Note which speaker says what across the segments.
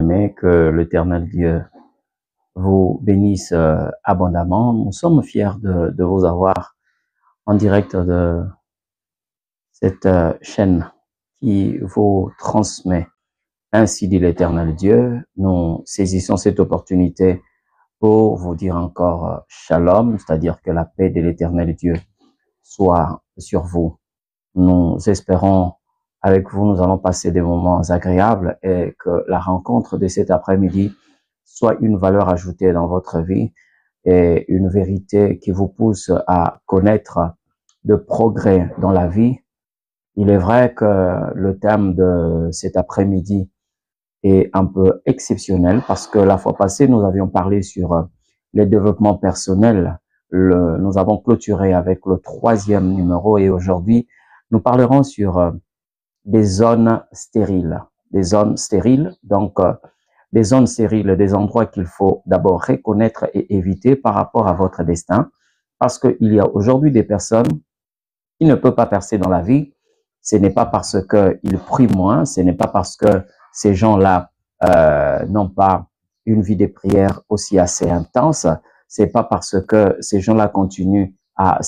Speaker 1: bien-aimés, que l'Éternel Dieu vous bénisse abondamment. Nous sommes fiers de vous avoir en direct de cette chaîne qui vous transmet. Ainsi dit l'Éternel Dieu. Nous saisissons cette opportunité pour vous dire encore shalom, c'est-à-dire que la paix de l'Éternel Dieu soit sur vous. Nous espérons avec vous, nous allons passer des moments agréables et que la rencontre de cet après-midi soit une valeur ajoutée dans votre vie et une vérité qui vous pousse à connaître de progrès dans la vie. Il est vrai que le thème de cet après-midi est un peu exceptionnel parce que la fois passée, nous avions parlé sur les développements personnels. Nous avons clôturé avec le 3e numéro et aujourd'hui, nous parlerons sur des zones stériles. Des zones stériles, donc des zones stériles, des endroits qu'il faut d'abord reconnaître et éviter par rapport à votre destin. Parce qu'il y a aujourd'hui des personnes qui ne peuvent pas percer dans la vie. Ce n'est pas parce qu'ils prient moins, ce n'est pas parce que ces gens-là n'ont pas une vie de prière aussi assez intense, c'est pas parce que ces gens-là continuent à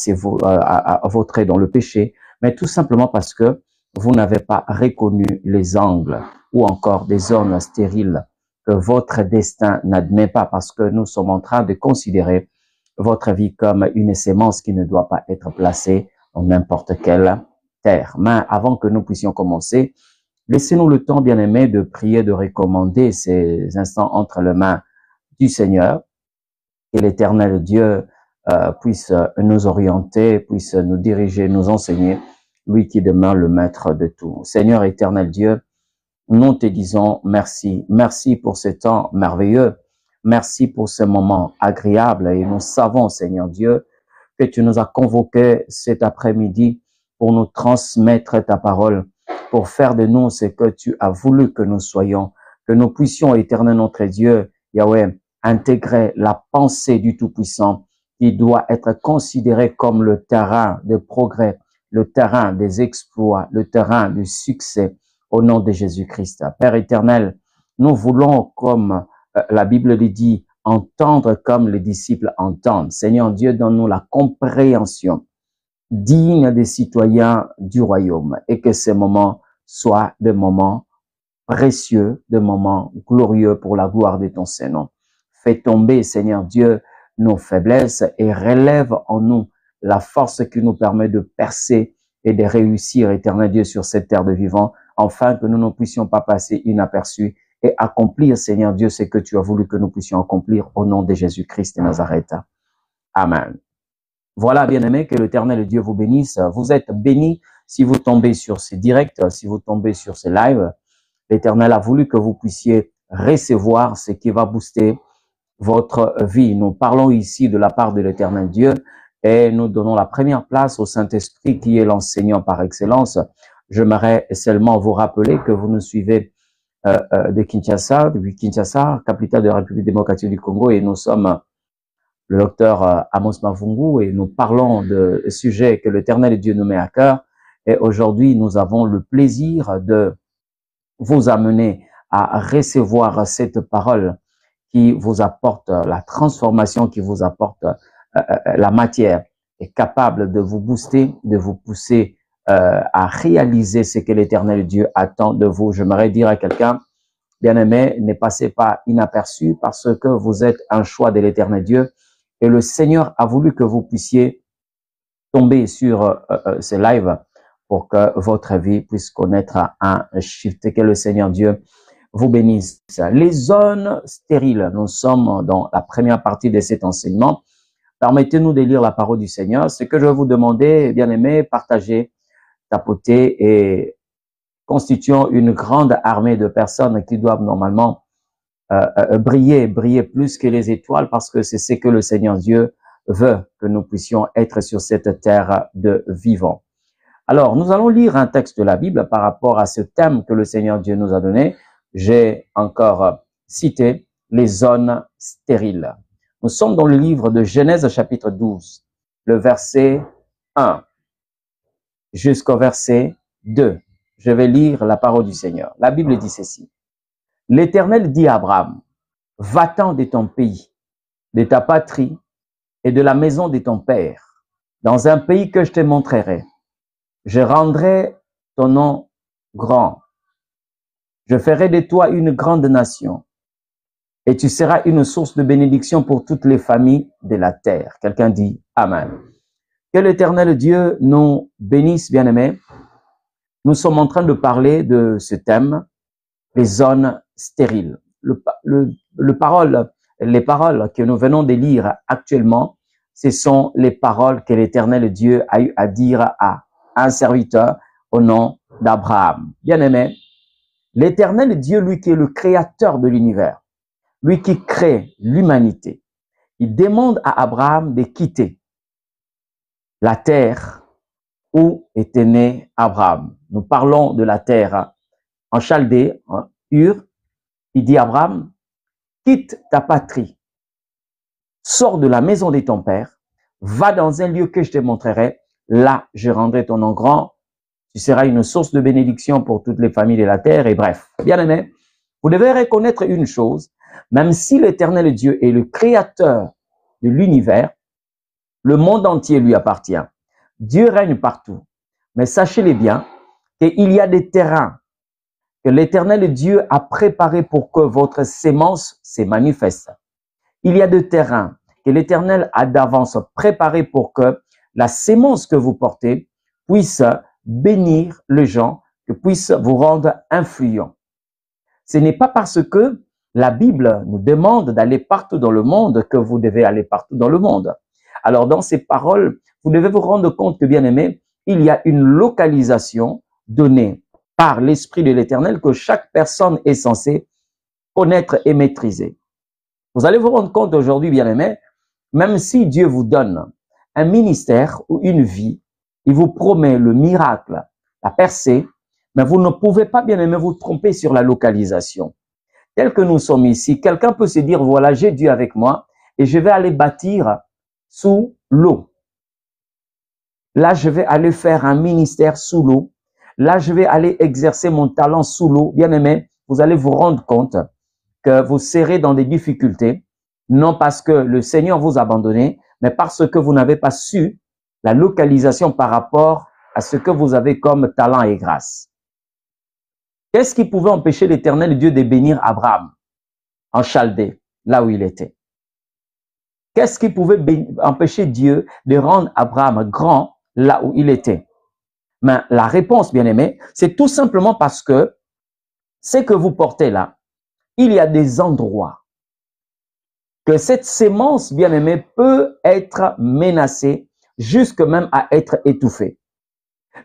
Speaker 1: vautrer dans le péché, mais tout simplement parce que vous n'avez pas reconnu les angles ou encore des zones stériles que votre destin n'admet pas, parce que nous sommes en train de considérer votre vie comme une sémence qui ne doit pas être placée dans n'importe quelle terre. Mais avant que nous puissions commencer, laissez-nous le temps, bien-aimés, de prier, de recommander ces instants entre les mains du Seigneur, et l'Éternel Dieu puisse nous orienter, puisse nous diriger, nous enseigner, lui qui demeure le maître de tout. Seigneur éternel Dieu, nous te disons merci. Merci pour ce temps merveilleux. Merci pour ce moment agréable. Et nous savons, Seigneur Dieu, que tu nous as convoqués cet après-midi pour nous transmettre ta parole, pour faire de nous ce que tu as voulu que nous soyons, que nous puissions, éternel notre Dieu, Yahweh, intégrer la pensée du Tout-Puissant qui doit être considéré comme le terrain de progrès, le terrain des exploits, le terrain du succès au nom de Jésus-Christ. Père éternel, nous voulons, comme la Bible le dit, entendre comme les disciples entendent. Seigneur Dieu, donne-nous la compréhension digne des citoyens du royaume et que ces moments soient des moments précieux, des moments glorieux pour la gloire de ton Saint-Nom. Fais tomber, Seigneur Dieu, nos faiblesses et relève en nous la force qui nous permet de percer et de réussir, éternel Dieu, sur cette terre de vivants, afin que nous ne puissions pas passer inaperçus et accomplir, Seigneur Dieu, ce que tu as voulu que nous puissions accomplir au nom de Jésus-Christ de Nazareth. Amen. Voilà, bien-aimés, que l'Éternel Dieu vous bénisse. Vous êtes bénis si vous tombez sur ces directs, si vous tombez sur ces lives. L'Éternel a voulu que vous puissiez recevoir ce qui va booster votre vie. Nous parlons ici de la part de l'Éternel Dieu et nous donnons la première place au Saint-Esprit qui est l'enseignant par excellence. J'aimerais seulement vous rappeler que vous nous suivez de Kinshasa, depuis Kinshasa, capitale de la République démocratique du Congo, et nous sommes le docteur Amos Mavungu et nous parlons de sujets que l'Éternel Dieu nous met à cœur. Et aujourd'hui, nous avons le plaisir de vous amener à recevoir cette parole qui vous apporte la transformation, qui vous apporte la matière, est capable de vous booster, de vous pousser à réaliser ce que l'Éternel Dieu attend de vous. J'aimerais dire à quelqu'un, bien-aimé, ne passez pas inaperçu parce que vous êtes un choix de l'Éternel Dieu et le Seigneur a voulu que vous puissiez tomber sur ce live pour que votre vie puisse connaître un shift et que le Seigneur Dieu vous bénisse. Les zones stériles, nous sommes dans la première partie de cet enseignement. Permettez-nous de lire la parole du Seigneur. Ce que je vais vous demander, bien-aimés, partagez, tapotez et constituons une grande armée de personnes qui doivent normalement briller plus que les étoiles parce que c'est ce que le Seigneur Dieu veut que nous puissions être sur cette terre de vivants. Alors, nous allons lire un texte de la Bible par rapport à ce thème que le Seigneur Dieu nous a donné. J'ai encore cité les zones stériles. Nous sommes dans le livre de Genèse chapitre 12, le verset 1 jusqu'au verset 2. Je vais lire la parole du Seigneur. La Bible dit ceci. l'Éternel dit à Abraham, va-t'en de ton pays, de ta patrie et de la maison de ton père, dans un pays que je te montrerai. Je rendrai ton nom grand. Je ferai de toi une grande nation et tu seras une source de bénédiction pour toutes les familles de la terre. Quelqu'un dit Amen. Que l'Éternel Dieu nous bénisse, bien-aimés. Nous sommes en train de parler de ce thème, les zones stériles. Les paroles que nous venons de lire actuellement, ce sont les paroles que l'Éternel Dieu a eu à dire à un serviteur au nom d'Abraham. Bien-aimé, l'Éternel Dieu, lui qui est le créateur de l'univers, lui qui crée l'humanité, il demande à Abraham de quitter la terre où était né Abraham. Nous parlons de la terre en Chaldée, en Ur. Il dit à Abraham, quitte ta patrie, sors de la maison de ton père, va dans un lieu que je te montrerai, là je rendrai ton nom grand, tu seras une source de bénédiction pour toutes les familles de la terre, et bref. Bien-aimés, vous devez reconnaître une chose, même si l'Éternel Dieu est le créateur de l'univers, le monde entier lui appartient. Dieu règne partout. Mais sachez-les bien qu'il y a des terrains que l'Éternel Dieu a préparés pour que votre sémence se manifeste. Il y a des terrains que l'Éternel a d'avance préparés pour que la sémence que vous portez puisse bénir les gens, que puisse vous rendre influents. Ce n'est pas parce que la Bible nous demande d'aller partout dans le monde que vous devez aller partout dans le monde. Alors, dans ces paroles, vous devez vous rendre compte que, bien aimé, il y a une localisation donnée par l'Esprit de l'Éternel que chaque personne est censée connaître et maîtriser. Vous allez vous rendre compte aujourd'hui, bien aimé, même si Dieu vous donne un ministère ou une vie, il vous promet le miracle, la percée, mais vous ne pouvez pas, bien aimé, vous tromper sur la localisation. Tel que nous sommes ici, quelqu'un peut se dire, voilà, j'ai Dieu avec moi et je vais aller bâtir sous l'eau. Là, je vais aller faire un ministère sous l'eau. Là, je vais aller exercer mon talent sous l'eau. Bien aimé, vous allez vous rendre compte que vous serez dans des difficultés, non parce que le Seigneur vous a abandonné, mais parce que vous n'avez pas su la localisation par rapport à ce que vous avez comme talent et grâce. Qu'est-ce qui pouvait empêcher l'Éternel Dieu de bénir Abraham en Chaldée, là où il était? Qu'est-ce qui pouvait empêcher Dieu de rendre Abraham grand là où il était? Mais la réponse, bien aimé, c'est tout simplement parce que ce que vous portez là, il y a des endroits que cette sémence, bien aimé, peut être menacée jusque même à être étouffée.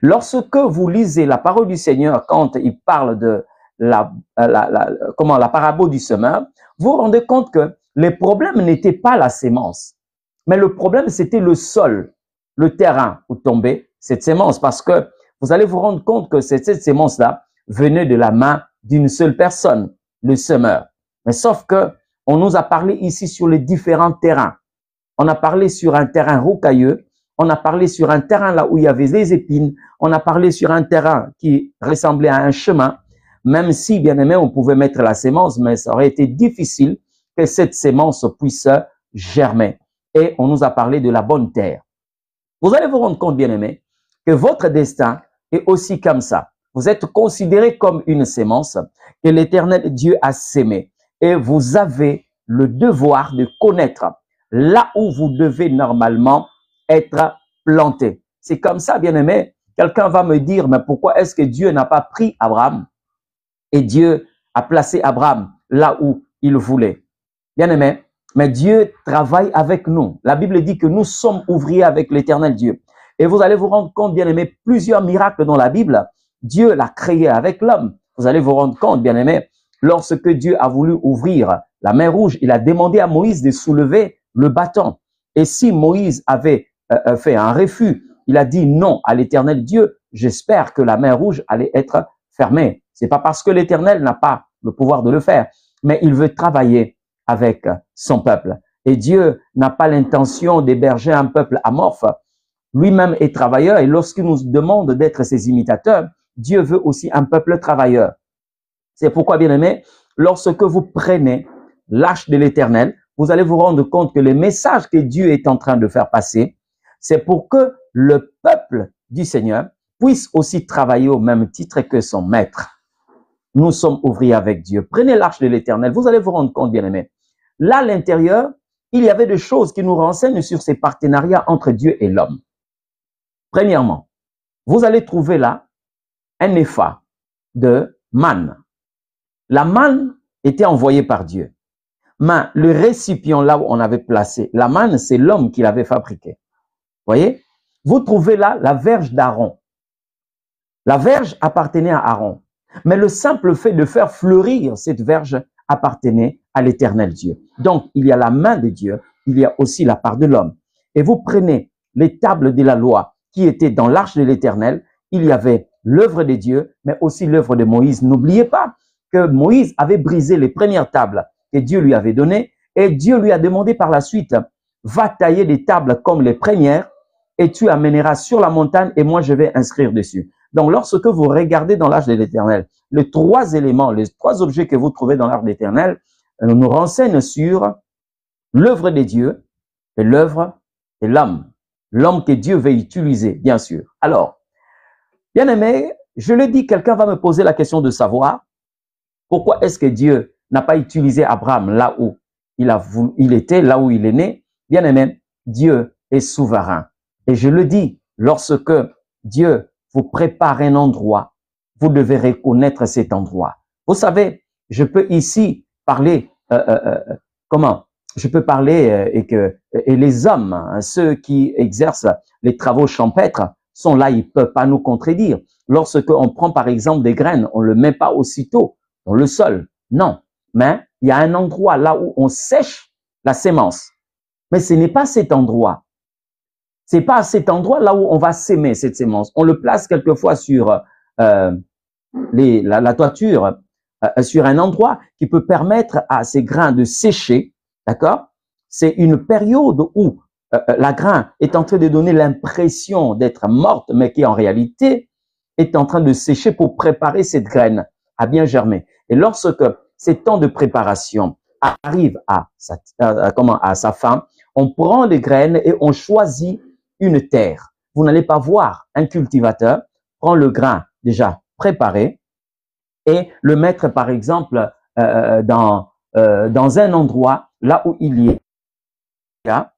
Speaker 1: Lorsque vous lisez la parole du Seigneur, quand il parle de la parabole du semeur, vous vous rendez compte que le problème n'était pas la sémence, mais le problème c'était le sol, le terrain où tombait cette sémence, parce que vous allez vous rendre compte que cette sémence-là venait de la main d'une seule personne, le semeur. Mais sauf que on nous a parlé ici sur les différents terrains. On a parlé sur un terrain rocailleux, on a parlé sur un terrain là où il y avait des épines, on a parlé sur un terrain qui ressemblait à un chemin, même si, bien aimé, on pouvait mettre la sémence, mais ça aurait été difficile que cette sémence puisse germer. Et on nous a parlé de la bonne terre. Vous allez vous rendre compte, bien aimé, que votre destin est aussi comme ça. Vous êtes considéré comme une sémence que l'Éternel Dieu a sémée. Et vous avez le devoir de connaître là où vous devez normalement être planté. C'est comme ça, bien aimé. Quelqu'un va me dire, mais pourquoi est-ce que Dieu n'a pas pris Abraham et Dieu a placé Abraham là où il voulait? Bien aimé, mais Dieu travaille avec nous. La Bible dit que nous sommes ouvriers avec l'Éternel Dieu. Et vous allez vous rendre compte, bien aimé, plusieurs miracles dans la Bible, Dieu l'a créé avec l'homme. Vous allez vous rendre compte, bien aimé, lorsque Dieu a voulu ouvrir la mer Rouge, il a demandé à Moïse de soulever le bâton. Et si Moïse avait fait un refus, il a dit non à l'Éternel Dieu, j'espère que la mer Rouge allait être fermée. C'est pas parce que l'Éternel n'a pas le pouvoir de le faire, mais il veut travailler avec son peuple. Et Dieu n'a pas l'intention d'héberger un peuple amorphe. Lui-même est travailleur et lorsqu'il nous demande d'être ses imitateurs, Dieu veut aussi un peuple travailleur. C'est pourquoi, bien aimé, lorsque vous prenez l'arche de l'Éternel, vous allez vous rendre compte que le message que Dieu est en train de faire passer, c'est pour que le peuple du Seigneur puisse aussi travailler au même titre que son maître. Nous sommes ouvriers avec Dieu. Prenez l'arche de l'Éternel, vous allez vous rendre compte, bien-aimés. Là, à l'intérieur, il y avait des choses qui nous renseignent sur ces partenariats entre Dieu et l'homme. Premièrement, vous allez trouver là un épha de manne. La manne était envoyée par Dieu. Mais le récipient là où on avait placé la manne, c'est l'homme qui l'avait fabriqué. Voyez? Vous trouvez là la verge d'Aaron. La verge appartenait à Aaron. Mais le simple fait de faire fleurir cette verge appartenait à l'Éternel Dieu. Donc, il y a la main de Dieu, il y a aussi la part de l'homme. Et vous prenez les tables de la loi qui étaient dans l'arche de l'Éternel, il y avait l'œuvre de Dieu, mais aussi l'œuvre de Moïse. N'oubliez pas que Moïse avait brisé les premières tables que Dieu lui avait données, et Dieu lui a demandé par la suite, va tailler des tables comme les premières, et tu amèneras sur la montagne, et moi je vais inscrire dessus. Donc, lorsque vous regardez dans l'arche de l'Éternel, les trois éléments, les trois objets que vous trouvez dans l'arche de l'Éternel nous renseignent sur l'œuvre de Dieu et l'œuvre de l'homme. L'homme que Dieu veut utiliser, bien sûr. Alors, bien aimé, je le dis, quelqu'un va me poser la question de savoir pourquoi est-ce que Dieu n'a pas utilisé Abraham là où il était, là où il est né. Bien aimé, Dieu est souverain. Et je le dis, lorsque Dieu vous prépare un endroit, vous devez reconnaître cet endroit. Vous savez, je peux ici parler, je peux parler et les hommes, hein, ceux qui exercent les travaux champêtres, sont là, ils peuvent pas nous contredire. Lorsque on prend par exemple des graines, on le met pas aussitôt dans le sol. Non. Mais il y a un endroit là où on sèche la sémence. Mais ce n'est pas cet endroit. C'est pas à cet endroit là où on va s'aimer cette sémence. On le place quelquefois sur la toiture, sur un endroit qui peut permettre à ces grains de sécher. D'accord? C'est une période où la grain est en train de donner l'impression d'être morte, mais qui en réalité est en train de sécher pour préparer cette graine à bien germer. Et lorsque ces temps de préparation arrivent à sa fin, on prend les graines et on choisit une terre. Vous n'allez pas voir un cultivateur prendre le grain déjà préparé et le mettre par exemple dans un endroit là où il y a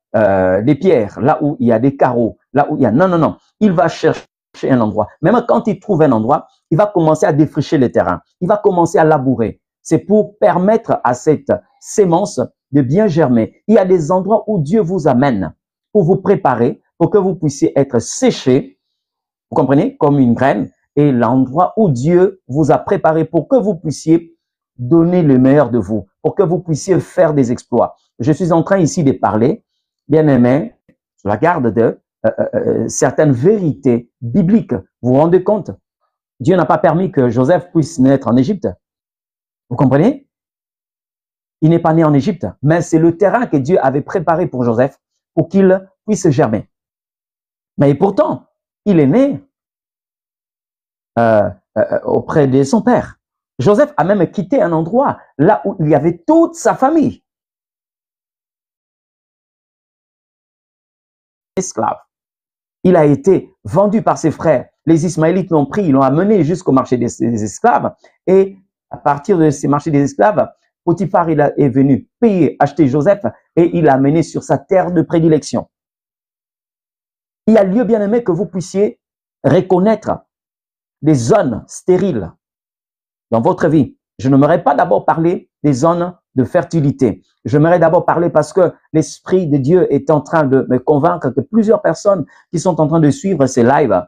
Speaker 1: des pierres, là où il y a des carreaux, là où il y a... Non. Il va chercher un endroit. Même quand il trouve un endroit, il va commencer à défricher le terrain. Il va commencer à labourer. C'est pour permettre à cette sémence de bien germer. Il y a des endroits où Dieu vous amène pour vous préparer, pour que vous puissiez être séché, vous comprenez, comme une graine, et l'endroit où Dieu vous a préparé pour que vous puissiez donner le meilleur de vous, pour que vous puissiez faire des exploits. Je suis en train ici de parler, bien aimé, sur la garde de certaines vérités bibliques. Vous vous rendez compte? Dieu n'a pas permis que Joseph puisse naître en Égypte. Vous comprenez? Il n'est pas né en Égypte, mais c'est le terrain que Dieu avait préparé pour Joseph pour qu'il puisse germer. Mais pourtant, il est né auprès de son père. Joseph a même quitté un endroit là où il y avait toute sa famille. Esclave. Il a été vendu par ses frères. Les Ismaélites l'ont pris, ils l'ont amené jusqu'au marché des esclaves. Et à partir de ces marchés des esclaves, Potiphar est venu payer, acheter Joseph et il l'a amené sur sa terre de prédilection. Il y a lieu, bien aimé, que vous puissiez reconnaître des zones stériles dans votre vie. Je n'aimerais pas d'abord parler des zones de fertilité. J'aimerais d'abord parler parce que l'Esprit de Dieu est en train de me convaincre que plusieurs personnes qui sont en train de suivre ces lives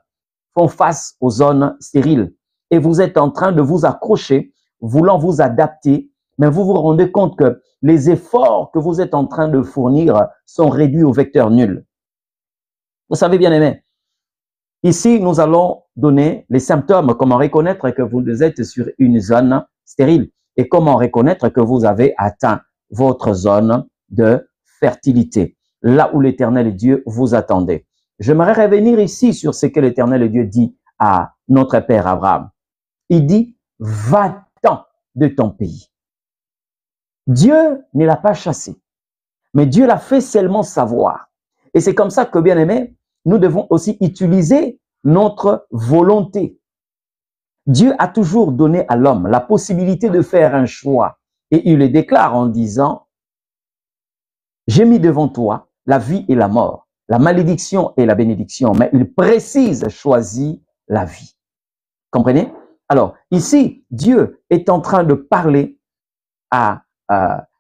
Speaker 1: font face aux zones stériles. Et vous êtes en train de vous accrocher, voulant vous adapter, mais vous vous rendez compte que les efforts que vous êtes en train de fournir sont réduits au vecteur nul. Vous savez, bien aimé, ici, nous allons donner les symptômes, comment reconnaître que vous êtes sur une zone stérile et comment reconnaître que vous avez atteint votre zone de fertilité, là où l'Éternel Dieu vous attendait. J'aimerais revenir ici sur ce que l'Éternel Dieu dit à notre père Abraham. Il dit, va-t'en de ton pays. Dieu ne l'a pas chassé, mais Dieu l'a fait seulement savoir. Et c'est comme ça que, bien aimé, nous devons aussi utiliser notre volonté. Dieu a toujours donné à l'homme la possibilité de faire un choix. Et il le déclare en disant, j'ai mis devant toi la vie et la mort, la malédiction et la bénédiction. Mais il précise, choisis la vie. Comprenez? Alors, ici, Dieu est en train de parler à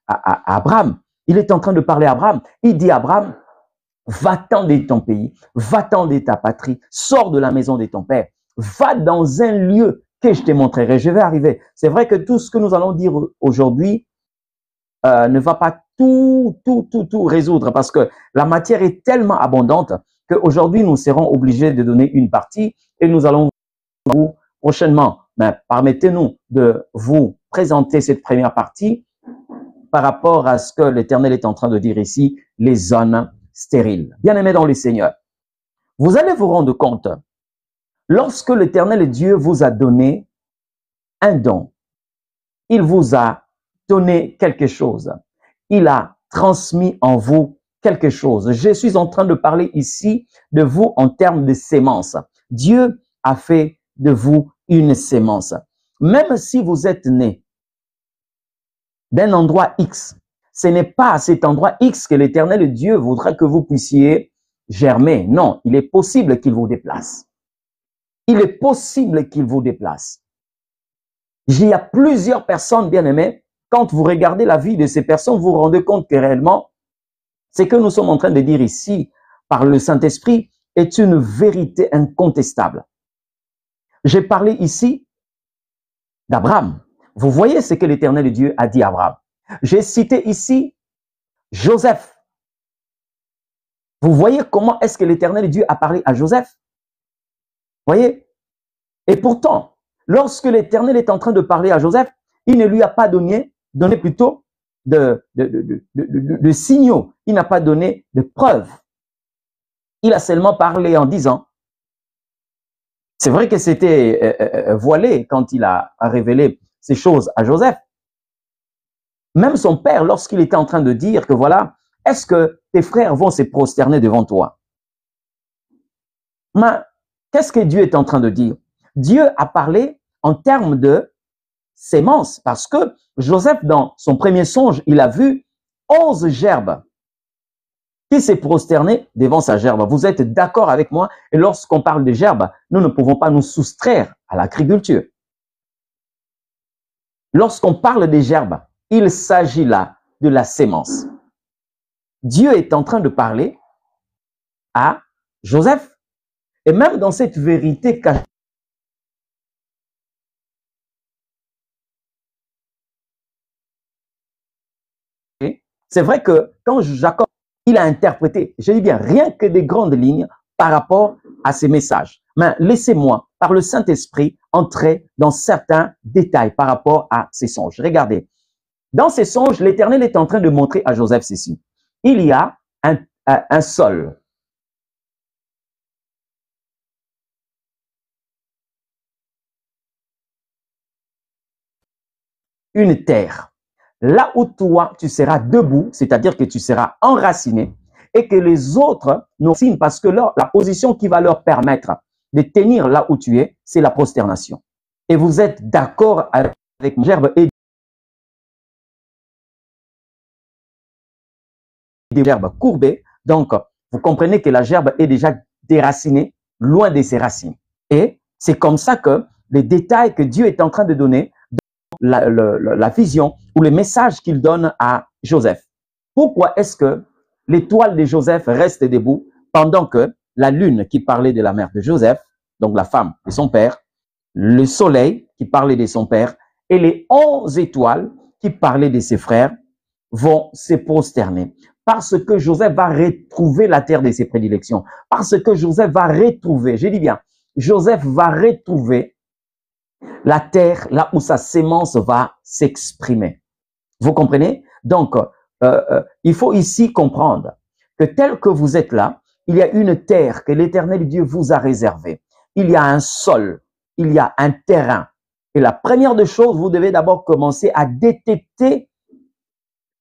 Speaker 1: Abraham. Il est en train de parler à Abraham. Il dit à Abraham, va-t'en de ton pays, va-t'en de ta patrie, sors de la maison de ton père, va dans un lieu que je te montrerai. Je vais arriver. C'est vrai que tout ce que nous allons dire aujourd'hui ne va pas tout résoudre parce que la matière est tellement abondante qu'aujourd'hui, nous serons obligés de donner une partie et nous allons vous prochainement. Mais permettez-nous de vous présenter cette première partie par rapport à ce que l'Éternel est en train de dire ici, les zones stériles. Bien-aimés dans le Seigneur, vous allez vous rendre compte, lorsque l'Éternel Dieu vous a donné un don, il vous a donné quelque chose, il a transmis en vous quelque chose. Je suis en train de parler ici de vous en termes de sémence. Dieu a fait de vous une sémence. Même si vous êtes né d'un endroit X, ce n'est pas à cet endroit X que l'Éternel Dieu voudra que vous puissiez germer. Non, il est possible qu'il vous déplace. Il est possible qu'il vous déplace. Il y a plusieurs personnes, bien aimées, quand vous regardez la vie de ces personnes, vous vous rendez compte que réellement, ce que nous sommes en train de dire ici, par le Saint-Esprit, est une vérité incontestable. J'ai parlé ici d'Abraham. Vous voyez ce que l'Éternel Dieu a dit à Abraham. J'ai cité ici Joseph. Vous voyez comment est-ce que l'Éternel Dieu a parlé à Joseph? Vous voyez? Et pourtant, lorsque l'Éternel est en train de parler à Joseph, il ne lui a pas donné plutôt de signaux. Il n'a pas donné de preuves. Il a seulement parlé en disant, c'est vrai que c'était voilé quand il a révélé ces choses à Joseph. Même son père, lorsqu'il était en train de dire que voilà, est-ce que tes frères vont se prosterner devant toi? Mais qu'est-ce que Dieu est en train de dire? Dieu a parlé en termes de sémence parce que Joseph, dans son premier songe, il a vu 11 gerbes qui s'est prosterné devant sa gerbe. Vous êtes d'accord avec moi? Et lorsqu'on parle de gerbes, nous ne pouvons pas nous soustraire à l'agriculture. Lorsqu'on parle des gerbes, il s'agit là de la sémence. Dieu est en train de parler à Joseph. Et même dans cette vérité cachée, c'est vrai que quand Jacob, il a interprété, je dis bien, rien que des grandes lignes par rapport à ces messages. Mais laissez-moi, par le Saint-Esprit, entrer dans certains détails par rapport à ces songes. Regardez, dans ces songes, l'Éternel est en train de montrer à Joseph ceci. Il y a un sol. Une terre. Là où toi, tu seras debout, c'est-à-dire que tu seras enraciné et que les autres nous signent parce que la position qui va leur permettre de tenir là où tu es, c'est la prosternation. Et vous êtes d'accord avec mon gerbe et des gerbes courbées. Donc, vous comprenez que la gerbe est déjà déracinée, loin de ses racines. Et c'est comme ça que les détails que Dieu est en train de donner, la vision ou le message qu'il donne à Joseph. Pourquoi est-ce que l'étoile de Joseph reste debout pendant que la lune qui parlait de la mère de Joseph, donc la femme de son père, le soleil qui parlait de son père et les 11 étoiles qui parlaient de ses frères vont se prosterner? Parce que Joseph va retrouver la terre de ses prédilections. Parce que Joseph va retrouver, je dis bien, Joseph va retrouver la terre là où sa sémence va s'exprimer. Vous comprenez? Donc, il faut ici comprendre que tel que vous êtes là, il y a une terre que l'Éternel Dieu vous a réservée. Il y a un sol, il y a un terrain. Et la première des choses, vous devez d'abord commencer à détecter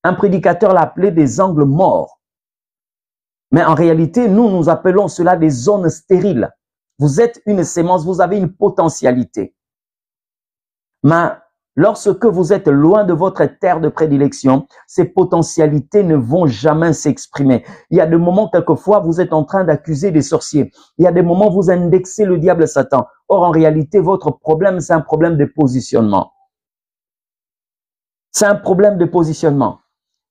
Speaker 1: Un prédicateur l'a appelé des angles morts. Mais en réalité, nous appelons cela des zones stériles. Vous êtes une sémence, vous avez une potentialité. Mais lorsque vous êtes loin de votre terre de prédilection, ces potentialités ne vont jamais s'exprimer. Il y a des moments, quelquefois, vous êtes en train d'accuser des sorciers. Il y a des moments où vous indexez le diable Satan. Or, en réalité, votre problème, c'est un problème de positionnement. C'est un problème de positionnement.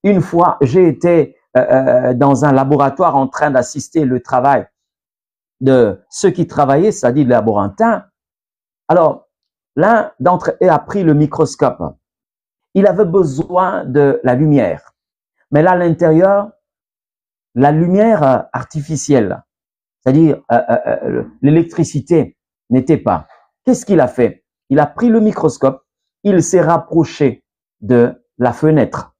Speaker 1: Une fois, j'ai été dans un laboratoire en train d'assister le travail de ceux qui travaillaient, c'est-à-dire les laborantins. Alors, l'un d'entre eux a pris le microscope. Il avait besoin de la lumière. Mais là, à l'intérieur, la lumière artificielle, c'est-à-dire l'électricité, n'était pas. Qu'est-ce qu'il a fait? Il a pris le microscope, il s'est rapproché de la fenêtre.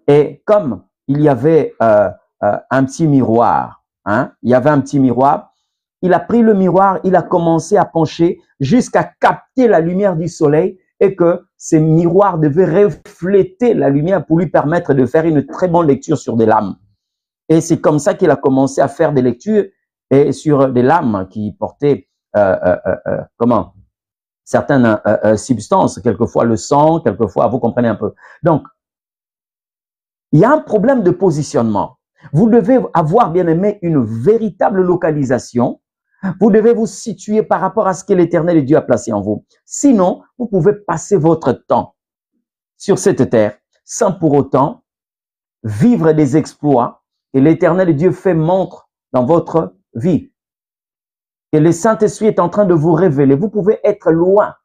Speaker 1: Et comme il y avait un petit miroir, il y avait un petit miroir, il a pris le miroir, il a commencé à pencher jusqu'à capter la lumière du soleil et que ces miroirs devaient refléter la lumière pour lui permettre de faire une très bonne lecture sur des lames. Et c'est comme ça qu'il a commencé à faire des lectures et sur des lames qui portaient certaines substances, quelquefois le sang, quelquefois, vous comprenez un peu. Donc, il y a un problème de positionnement. Vous devez avoir, bien aimé, une véritable localisation. Vous devez vous situer par rapport à ce que l'Éternel Dieu a placé en vous. Sinon, vous pouvez passer votre temps sur cette terre sans pour autant vivre des exploits que l'Éternel Dieu fait montre dans votre vie. Et le Saint-Esprit est en train de vous révéler. Vous pouvez être loin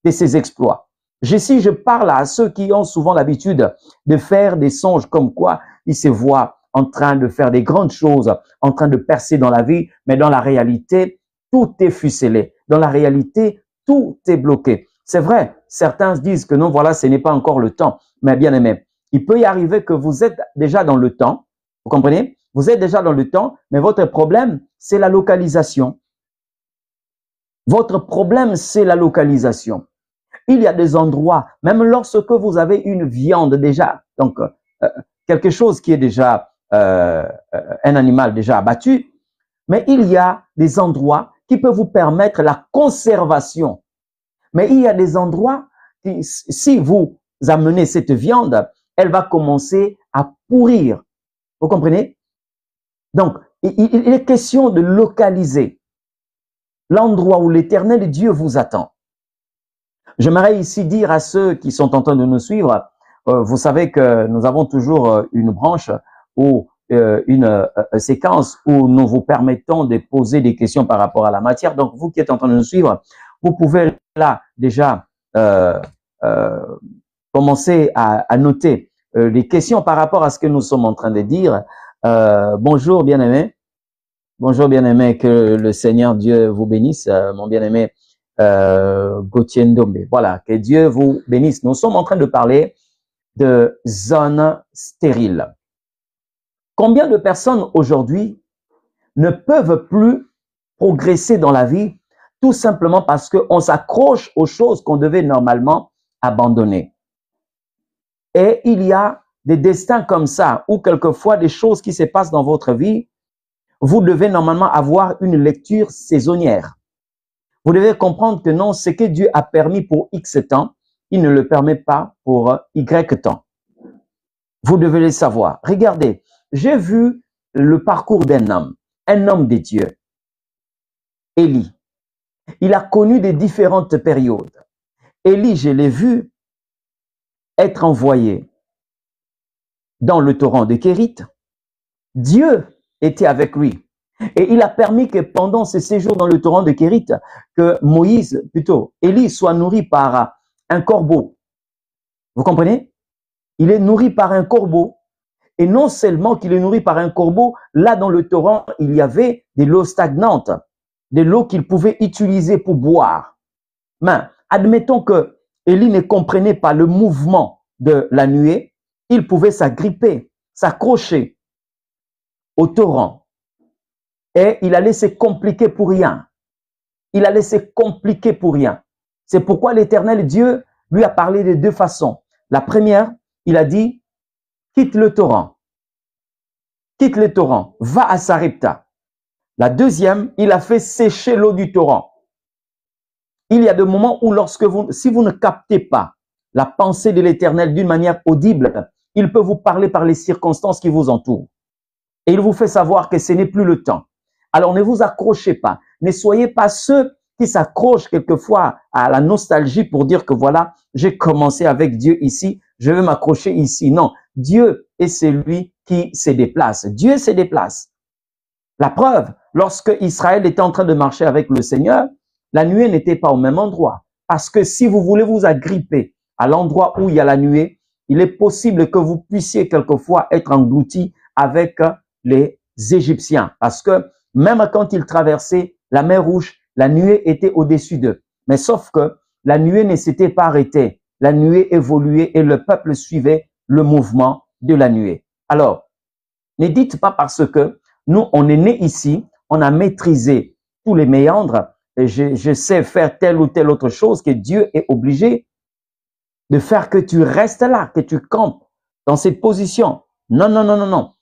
Speaker 1: de ces exploits. Si je parle à ceux qui ont souvent l'habitude de faire des songes comme quoi ils se voient en train de faire des grandes choses, en train de percer dans la vie, mais dans la réalité, tout est ficelé. Dans la réalité, tout est bloqué. C'est vrai, certains se disent que non, voilà, ce n'est pas encore le temps. Mais bien aimé, il peut y arriver que vous êtes déjà dans le temps. Vous comprenez? Vous êtes déjà dans le temps, mais votre problème, c'est la localisation. Votre problème, c'est la localisation. Il y a des endroits, même lorsque vous avez une viande déjà, donc quelque chose qui est déjà un animal déjà abattu, mais il y a des endroits qui peuvent vous permettre la conservation. Mais il y a des endroits qui, si vous amenez cette viande, elle va commencer à pourrir. Vous comprenez? Donc, il est question de localiser l'endroit où l'Éternel Dieu vous attend. J'aimerais ici dire à ceux qui sont en train de nous suivre, vous savez que nous avons toujours une branche ou une séquence où nous vous permettons de poser des questions par rapport à la matière. Donc, vous qui êtes en train de nous suivre, vous pouvez là déjà commencer à noter des questions par rapport à ce que nous sommes en train de dire. Bonjour, bien-aimé. Bonjour, bien-aimé. Que le Seigneur Dieu vous bénisse, mon bien-aimé. Gauthier Ndombe. Voilà, que Dieu vous bénisse. Nous sommes en train de parler de zones stériles. Combien de personnes aujourd'hui ne peuvent plus progresser dans la vie tout simplement parce qu'on s'accroche aux choses qu'on devait normalement abandonner? Et il y a des destins comme ça, ou quelquefois des choses qui se passent dans votre vie, vous devez normalement avoir une lecture saisonnière. Vous devez comprendre que non, ce que Dieu a permis pour X temps, il ne le permet pas pour Y temps. Vous devez le savoir. Regardez, j'ai vu le parcours d'un homme de Dieu, Élie. Il a connu des différentes périodes. Élie, je l'ai vu être envoyé dans le torrent de Kérit. Dieu était avec lui. Et il a permis que pendant ce séjour dans le torrent de Kérit, que Élie soit nourri par un corbeau. Vous comprenez? Il est nourri par un corbeau. Et non seulement qu'il est nourri par un corbeau, là dans le torrent, il y avait de l'eau stagnante, de l'eau qu'il pouvait utiliser pour boire. Mais admettons que Élie ne comprenait pas le mouvement de la nuée, il pouvait s'agripper, s'accrocher au torrent. Et il allait se compliquer pour rien. Il allait se compliquer pour rien. C'est pourquoi l'Éternel Dieu lui a parlé de deux façons. La première, il a dit, quitte le torrent. Quitte le torrent, va à Sarepta. La deuxième, il a fait sécher l'eau du torrent. Il y a des moments où si vous ne captez pas la pensée de l'Éternel d'une manière audible, il peut vous parler par les circonstances qui vous entourent. Et il vous fait savoir que ce n'est plus le temps. Alors ne vous accrochez pas. Ne soyez pas ceux qui s'accrochent quelquefois à la nostalgie pour dire que voilà, j'ai commencé avec Dieu ici, je vais m'accrocher ici. Non, Dieu est celui qui se déplace. Dieu se déplace. La preuve, lorsque Israël était en train de marcher avec le Seigneur, la nuée n'était pas au même endroit. Parce que si vous voulez vous agripper à l'endroit où il y a la nuée, il est possible que vous puissiez quelquefois être engloutis avec les Égyptiens. Parce que même quand ils traversaient la mer Rouge, la nuée était au-dessus d'eux. Mais sauf que la nuée ne s'était pas arrêtée. La nuée évoluait et le peuple suivait le mouvement de la nuée. Alors, ne dites pas parce que nous, on est né ici, on a maîtrisé tous les méandres, et je sais faire telle ou telle autre chose, que Dieu est obligé de faire que tu restes là, que tu campes dans cette position. Non, non, non, non, non.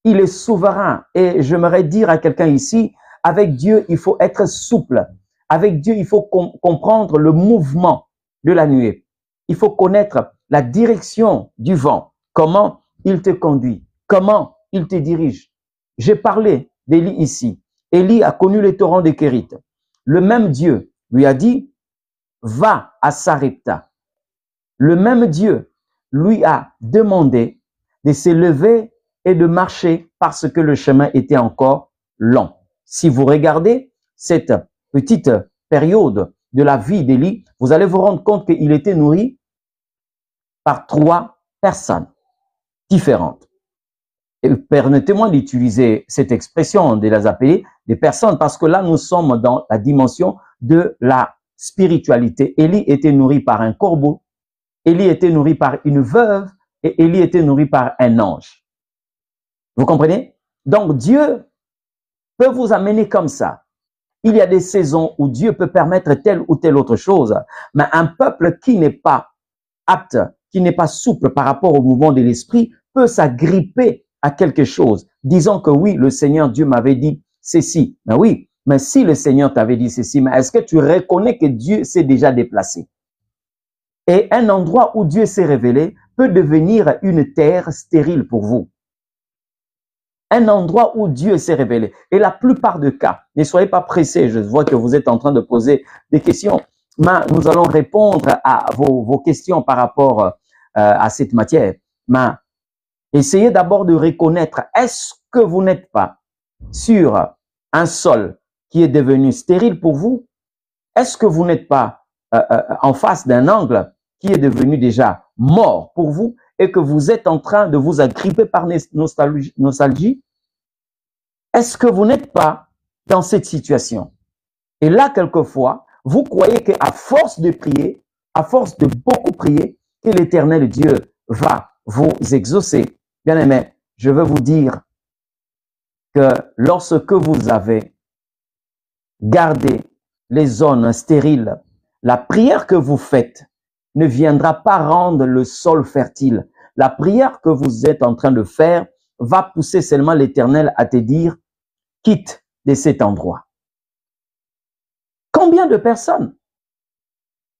Speaker 1: Il est souverain. Et j'aimerais dire à quelqu'un ici, avec Dieu, il faut être souple. Avec Dieu, il faut comprendre le mouvement de la nuée. Il faut connaître la direction du vent. Comment il te conduit. Comment il te dirige. J'ai parlé d'Élie ici. Élie a connu les torrents de Kérit. Le même Dieu lui a dit, va à Sarepta. Le même Dieu lui a demandé de se lever et de marcher parce que le chemin était encore long. Si vous regardez cette petite période de la vie d'Élie, vous allez vous rendre compte qu'il était nourri par 3 personnes différentes. Et permettez-moi d'utiliser cette expression, de les appeler des personnes, parce que là, nous sommes dans la dimension de la spiritualité. Élie était nourri par un corbeau, Élie était nourri par une veuve, et Élie était nourri par un ange. Vous comprenez? Donc, Dieu peut vous amener comme ça. Il y a des saisons où Dieu peut permettre telle ou telle autre chose, mais un peuple qui n'est pas apte, qui n'est pas souple par rapport au mouvement de l'esprit, peut s'agripper à quelque chose, disant que oui, le Seigneur Dieu m'avait dit ceci. Mais oui, mais si le Seigneur t'avait dit ceci, mais est-ce que tu reconnais que Dieu s'est déjà déplacé? Et un endroit où Dieu s'est révélé peut devenir une terre stérile pour vous. Un endroit où Dieu s'est révélé. Et la plupart des cas, ne soyez pas pressés, je vois que vous êtes en train de poser des questions, mais nous allons répondre à vos questions par rapport à cette matière. Mais essayez d'abord de reconnaître, est-ce que vous n'êtes pas sur un sol qui est devenu stérile pour vous? Est-ce que vous n'êtes pas en face d'un angle qui est devenu déjà mort pour vous et que vous êtes en train de vous agripper par nostalgie? Est-ce que vous n'êtes pas dans cette situation? Et là, quelquefois, vous croyez qu'à force de prier, à force de beaucoup prier, que l'Éternel Dieu va vous exaucer. Bien aimé, je veux vous dire que lorsque vous avez gardé les zones stériles, la prière que vous faites ne viendra pas rendre le sol fertile. La prière que vous êtes en train de faire va pousser seulement l'Éternel à te dire, quitte de cet endroit. Combien de personnes?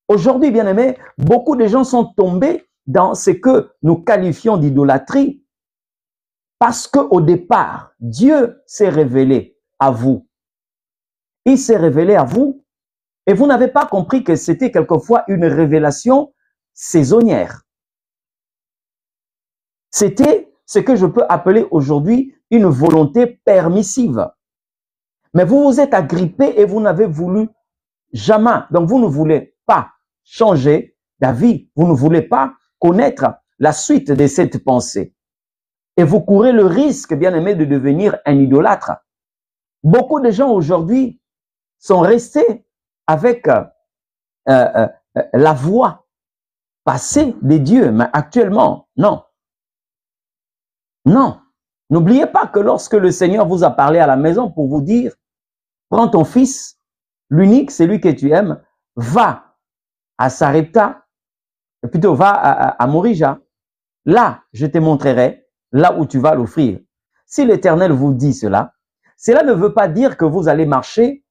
Speaker 1: Aujourd'hui, bien aimé, beaucoup de gens sont tombés dans ce que nous qualifions d'idolâtrie parce qu'au départ, Dieu s'est révélé à vous. Il s'est révélé à vous et vous n'avez pas compris que c'était quelquefois une révélation saisonnière. C'était ce que je peux appeler aujourd'hui une volonté permissive. Mais vous vous êtes agrippé et vous n'avez voulu jamais. Donc vous ne voulez pas changer d'avis. Vous ne voulez pas connaître la suite de cette pensée. Et vous courez le risque, bien aimé, de devenir un idolâtre. Beaucoup de gens aujourd'hui sont restés avec la voix passée des dieux, mais actuellement, non. Non. N'oubliez pas que lorsque le Seigneur vous a parlé à la maison pour vous dire, prends ton fils, l'unique, celui que tu aimes, va à Sarepta, plutôt va à Morija, là, je te montrerai là où tu vas l'offrir. Si l'Éternel vous dit cela, cela ne veut pas dire que vous allez marcher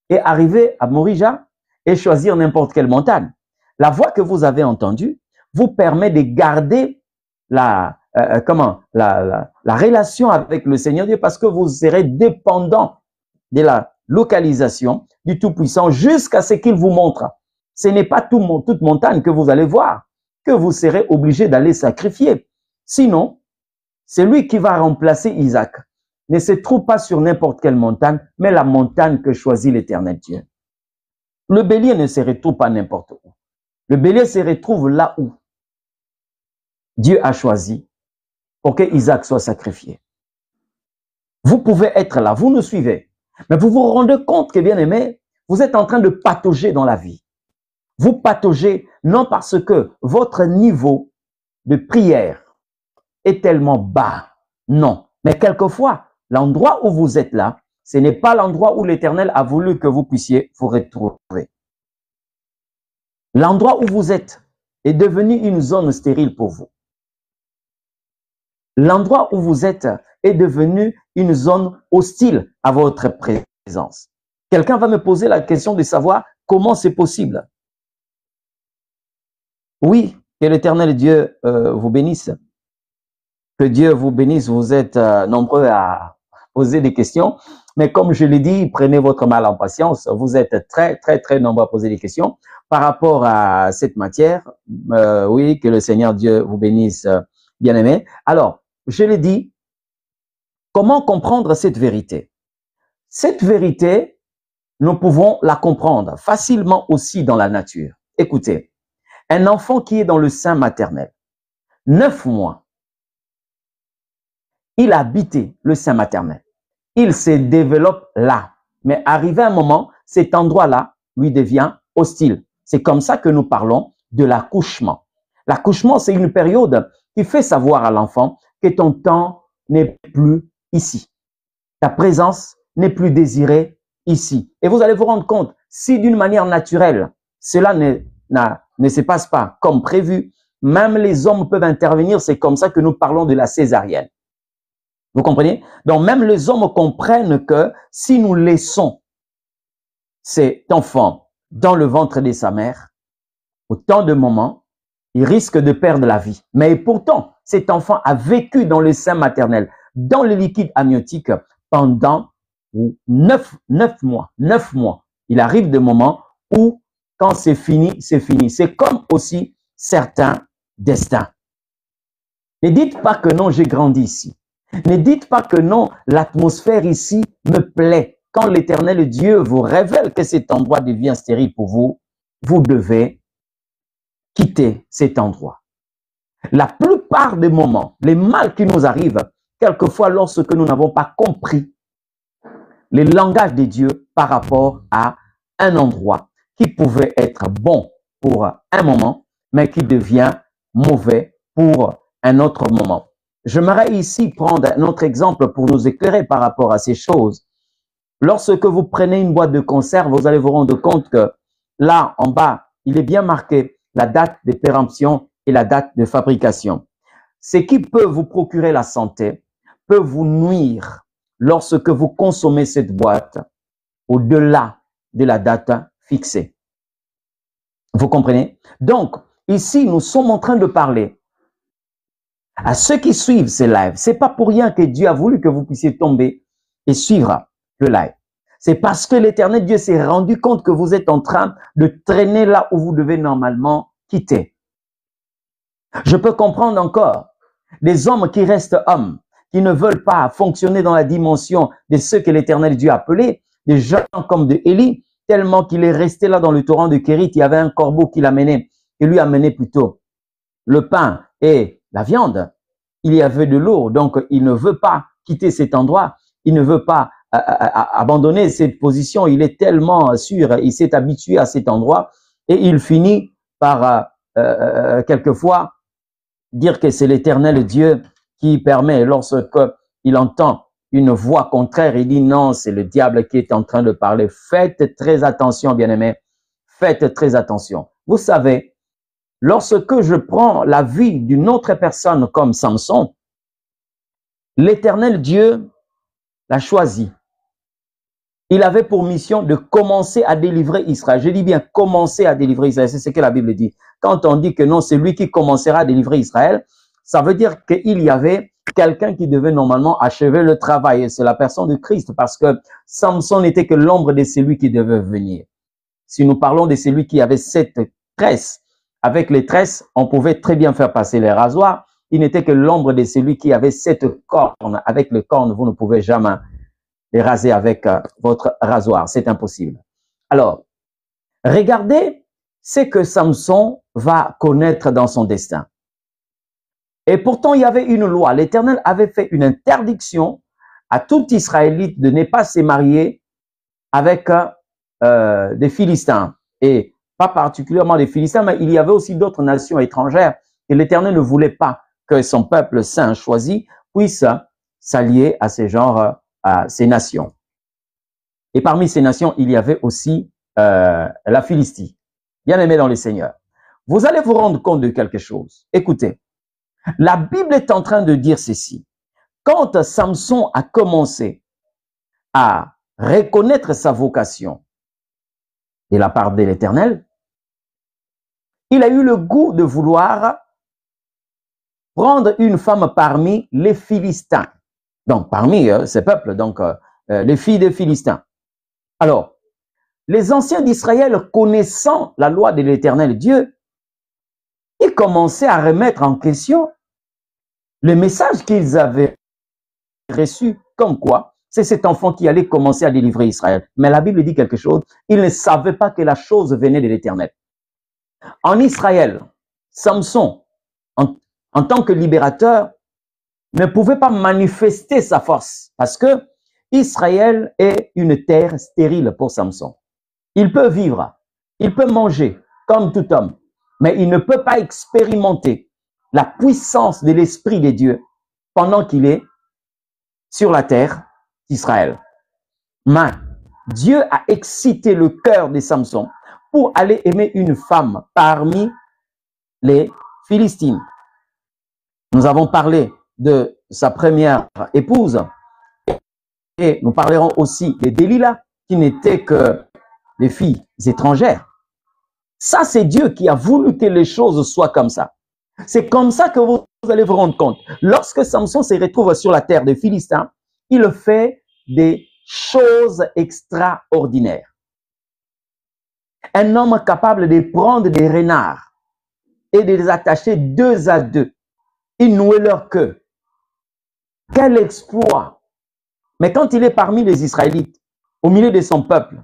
Speaker 1: et arriver à Morija et choisir n'importe quelle montagne. La voix que vous avez entendue vous permet de garder la relation avec le Seigneur Dieu parce que vous serez dépendant de la localisation du Tout-Puissant jusqu'à ce qu'il vous montre. Ce n'est pas toute montagne que vous allez voir, que vous serez obligé d'aller sacrifier. Sinon, celui qui va remplacer Isaac ne se trouve pas sur n'importe quelle montagne, mais la montagne que choisit l'Éternel Dieu. Le bélier ne se retrouve pas n'importe où. Le bélier se retrouve là où Dieu a choisi pour que Isaac soit sacrifié. Vous pouvez être là, vous nous suivez, mais vous vous rendez compte que, bien aimé, vous êtes en train de patauger dans la vie. Vous pataugez non parce que votre niveau de prière est tellement bas, non, mais quelquefois, l'endroit où vous êtes là, ce n'est pas l'endroit où l'Éternel a voulu que vous puissiez vous retrouver. L'endroit où vous êtes est devenu une zone stérile pour vous. L'endroit où vous êtes est devenu une zone hostile à votre présence. Quelqu'un va me poser la question de savoir comment c'est possible. Oui, que l'Éternel Dieu vous bénisse. Que Dieu vous bénisse, vous êtes nombreux à poser des questions. Mais comme je l'ai dit, prenez votre mal en patience. Vous êtes très nombreux à poser des questions par rapport à cette matière. Oui, que le Seigneur Dieu vous bénisse, bien-aimés. Alors, je l'ai dit, comment comprendre cette vérité? Cette vérité, nous pouvons la comprendre facilement aussi dans la nature. Écoutez, un enfant qui est dans le sein maternel, 9 mois, il a habité le sein maternel. Il se développe là. Mais arrivé un moment, cet endroit-là lui devient hostile. C'est comme ça que nous parlons de l'accouchement. L'accouchement, c'est une période qui fait savoir à l'enfant que ton temps n'est plus ici. Ta présence n'est plus désirée ici. Et vous allez vous rendre compte, si d'une manière naturelle, cela ne se passe pas comme prévu, même les hommes peuvent intervenir. C'est comme ça que nous parlons de la césarienne. Vous comprenez? Donc, même les hommes comprennent que si nous laissons cet enfant dans le ventre de sa mère, autant de moments, il risque de perdre la vie. Mais pourtant, cet enfant a vécu dans le sein maternel, dans le liquide amniotique pendant 9 mois. 9 mois. Il arrive des moments où, quand c'est fini, c'est fini. C'est comme aussi certains destins. Ne dites pas que non, j'ai grandi ici. Ne dites pas que non, l'atmosphère ici me plaît. Quand l'Éternel Dieu vous révèle que cet endroit devient stérile pour vous, vous devez quitter cet endroit. La plupart des moments, les mal qui nous arrivent, quelquefois lorsque nous n'avons pas compris le langage de Dieu par rapport à un endroit qui pouvait être bon pour un moment, mais qui devient mauvais pour un autre moment. J'aimerais ici prendre un autre exemple pour nous éclairer par rapport à ces choses. Lorsque vous prenez une boîte de conserve, vous allez vous rendre compte que là, en bas, il est bien marqué la date de péremption et la date de fabrication. Ce qui peut vous procurer la santé peut vous nuire lorsque vous consommez cette boîte au-delà de la date fixée. Vous comprenez? Donc, ici, nous sommes en train de parler à ceux qui suivent ces lives. C'est pas pour rien que Dieu a voulu que vous puissiez tomber et suivre le live. C'est parce que l'Éternel Dieu s'est rendu compte que vous êtes en train de traîner là où vous devez normalement quitter. Je peux comprendre encore des hommes qui restent hommes, qui ne veulent pas fonctionner dans la dimension de ceux que l'Éternel Dieu a appelés, des gens comme de Élie, tellement qu'il est resté là dans le torrent de Kérit. Il y avait un corbeau qui l'amenait, et lui amenait plutôt le pain et la viande. Il y avait de l'eau, donc il ne veut pas quitter cet endroit, il ne veut pas abandonner cette position. Il est tellement sûr, il s'est habitué à cet endroit, et il finit par quelquefois dire que c'est l'Éternel Dieu qui permet. Lorsqu'il entend une voix contraire, il dit non, c'est le diable qui est en train de parler. Faites très attention, bien-aimés, faites très attention. Vous savez, lorsque je prends la vie d'une autre personne comme Samson, l'Éternel Dieu l'a choisi. Il avait pour mission de commencer à délivrer Israël. Je dis bien commencer à délivrer Israël, c'est ce que la Bible dit. Quand on dit que non, c'est lui qui commencera à délivrer Israël, ça veut dire qu'il y avait quelqu'un qui devait normalement achever le travail. Et c'est la personne de Christ, parce que Samson n'était que l'ombre de celui qui devait venir. Si nous parlons de celui qui avait 7 tresses, avec les tresses, on pouvait très bien faire passer les rasoirs. Il n'était que l'ombre de celui qui avait 7 cornes. Avec les cornes, vous ne pouvez jamais les raser avec votre rasoir. C'est impossible. Alors, regardez ce que Samson va connaître dans son destin. Et pourtant, il y avait une loi. L'Éternel avait fait une interdiction à tout Israélite de ne pas se marier avec des Philistins. Et pas particulièrement les Philistins, mais il y avait aussi d'autres nations étrangères. Et l'Éternel ne voulait pas que son peuple saint choisi puisse s'allier à ces genres, à ces nations. Et parmi ces nations, il y avait aussi la Philistie. Bien aimé dans le Seigneur. Vous allez vous rendre compte de quelque chose. Écoutez, la Bible est en train de dire ceci. Quand Samson a commencé à reconnaître sa vocation de la part de l'Éternel, il a eu le goût de vouloir prendre une femme parmi les Philistins. Donc, parmi ces peuples, donc les filles des Philistins. Alors, les anciens d'Israël, connaissant la loi de l'Éternel Dieu, ils commençaient à remettre en question le message qu'ils avaient reçu, comme quoi c'est cet enfant qui allait commencer à délivrer Israël. Mais la Bible dit quelque chose, ils ne savaient pas que la chose venait de l'Éternel. En Israël, Samson, en tant que libérateur, ne pouvait pas manifester sa force parce que Israël est une terre stérile pour Samson. Il peut vivre, il peut manger comme tout homme, mais il ne peut pas expérimenter la puissance de l'Esprit de Dieu pendant qu'il est sur la terre d'Israël. Mais Dieu a excité le cœur de Samson pour aller aimer une femme parmi les Philistines. Nous avons parlé de sa première épouse et nous parlerons aussi de Delilah, qui n'était que les filles étrangères. Ça, c'est Dieu qui a voulu que les choses soient comme ça. C'est comme ça que vous allez vous rendre compte. Lorsque Samson se retrouve sur la terre des Philistins, il fait des choses extraordinaires. Un homme capable de prendre des renards et de les attacher 2 à 2. Il nouait leur queue. Quel exploit! Mais quand il est parmi les Israélites, au milieu de son peuple,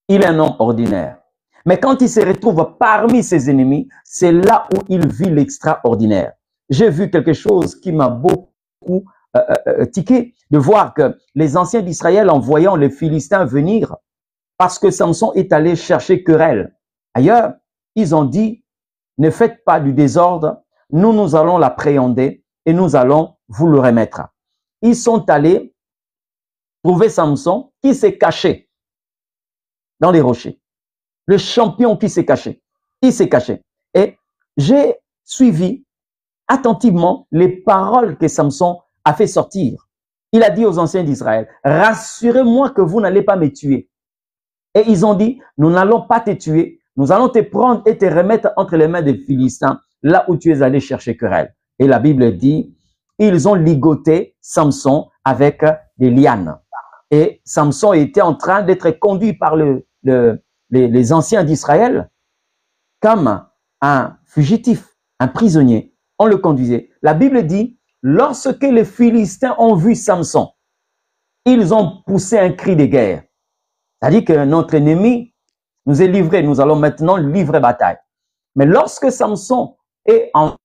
Speaker 1: il est un homme ordinaire. Mais quand il se retrouve parmi ses ennemis, c'est là où il vit l'extraordinaire. J'ai vu quelque chose qui m'a beaucoup tiqué, de voir que les anciens d'Israël, en voyant les Philistins venir, parce que Samson est allé chercher querelle ailleurs, ils ont dit, ne faites pas du désordre, nous allons l'appréhender et nous allons vous le remettre. Ils sont allés trouver Samson qui s'est caché dans les rochers. Le champion qui s'est caché. Il s'est caché. Et j'ai suivi attentivement les paroles que Samson a fait sortir. Il a dit aux anciens d'Israël, rassurez-moi que vous n'allez pas me tuer. Et ils ont dit, nous n'allons pas te tuer, nous allons te prendre et te remettre entre les mains des Philistins, là où tu es allé chercher querelle. Et la Bible dit, ils ont ligoté Samson avec des lianes. Et Samson était en train d'être conduit par les anciens d'Israël comme un fugitif, un prisonnier. On le conduisait. La Bible dit, lorsque les Philistins ont vu Samson, ils ont poussé un cri de guerre. C'est-à-dire que notre ennemi nous est livré. Nous allons maintenant livrer bataille. Mais lorsque Samson est en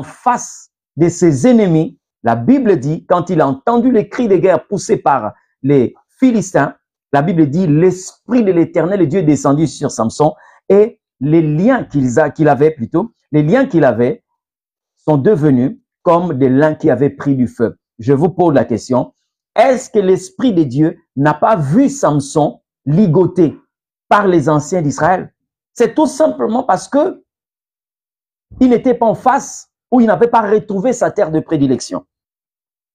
Speaker 1: face de ses ennemis, la Bible dit, quand il a entendu les cris de guerre poussés par les Philistins, la Bible dit, l'Esprit de l'Éternel, le Dieu est descendu sur Samson et les liens qu'il avait les liens qu'il avait sont devenus comme des lins qui avaient pris du feu. Je vous pose la question, est-ce que l'Esprit de Dieu n'a pas vu Samson ligoté par les anciens d'Israël? C'est tout simplement parce que il n'était pas en face où il n'avait pas retrouvé sa terre de prédilection.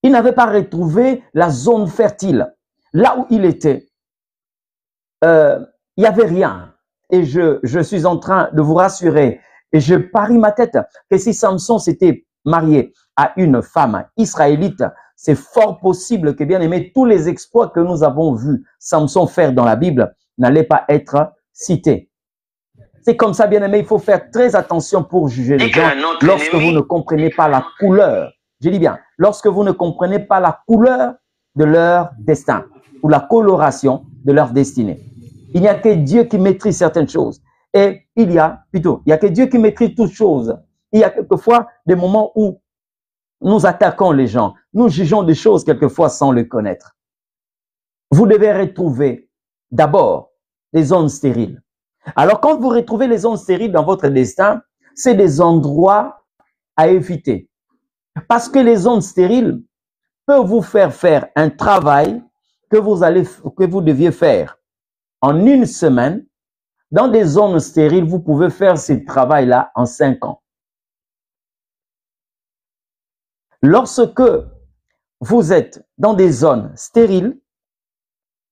Speaker 1: Il n'avait pas retrouvé la zone fertile. Là où il était, il n'y avait rien. Et je suis en train de vous rassurer, et je parie ma tête que si Samson s'était marié à une femme israélite, c'est fort possible que, bien aimé, tous les exploits que nous avons vus Samson faire dans la Bible n'allaient pas être cités. C'est comme ça, bien aimé, il faut faire très attention pour juger les gens lorsque vous ne comprenez pas la couleur. Je dis bien, lorsque vous ne comprenez pas la couleur de leur destin ou la coloration de leur destinée. Il n'y a que Dieu qui maîtrise certaines choses. Et il y a que Dieu qui maîtrise toutes choses. Il y a quelquefois des moments où nous attaquons les gens. Nous jugeons des choses quelquefois sans le connaître. Vous devez retrouver d'abord les zones stériles. Alors quand vous retrouvez les zones stériles dans votre destin, c'est des endroits à éviter. Parce que les zones stériles peuvent vous faire un travail que vous deviez faire en une semaine. Dans des zones stériles, vous pouvez faire ce travail-là en 5 ans. Lorsque vous êtes dans des zones stériles,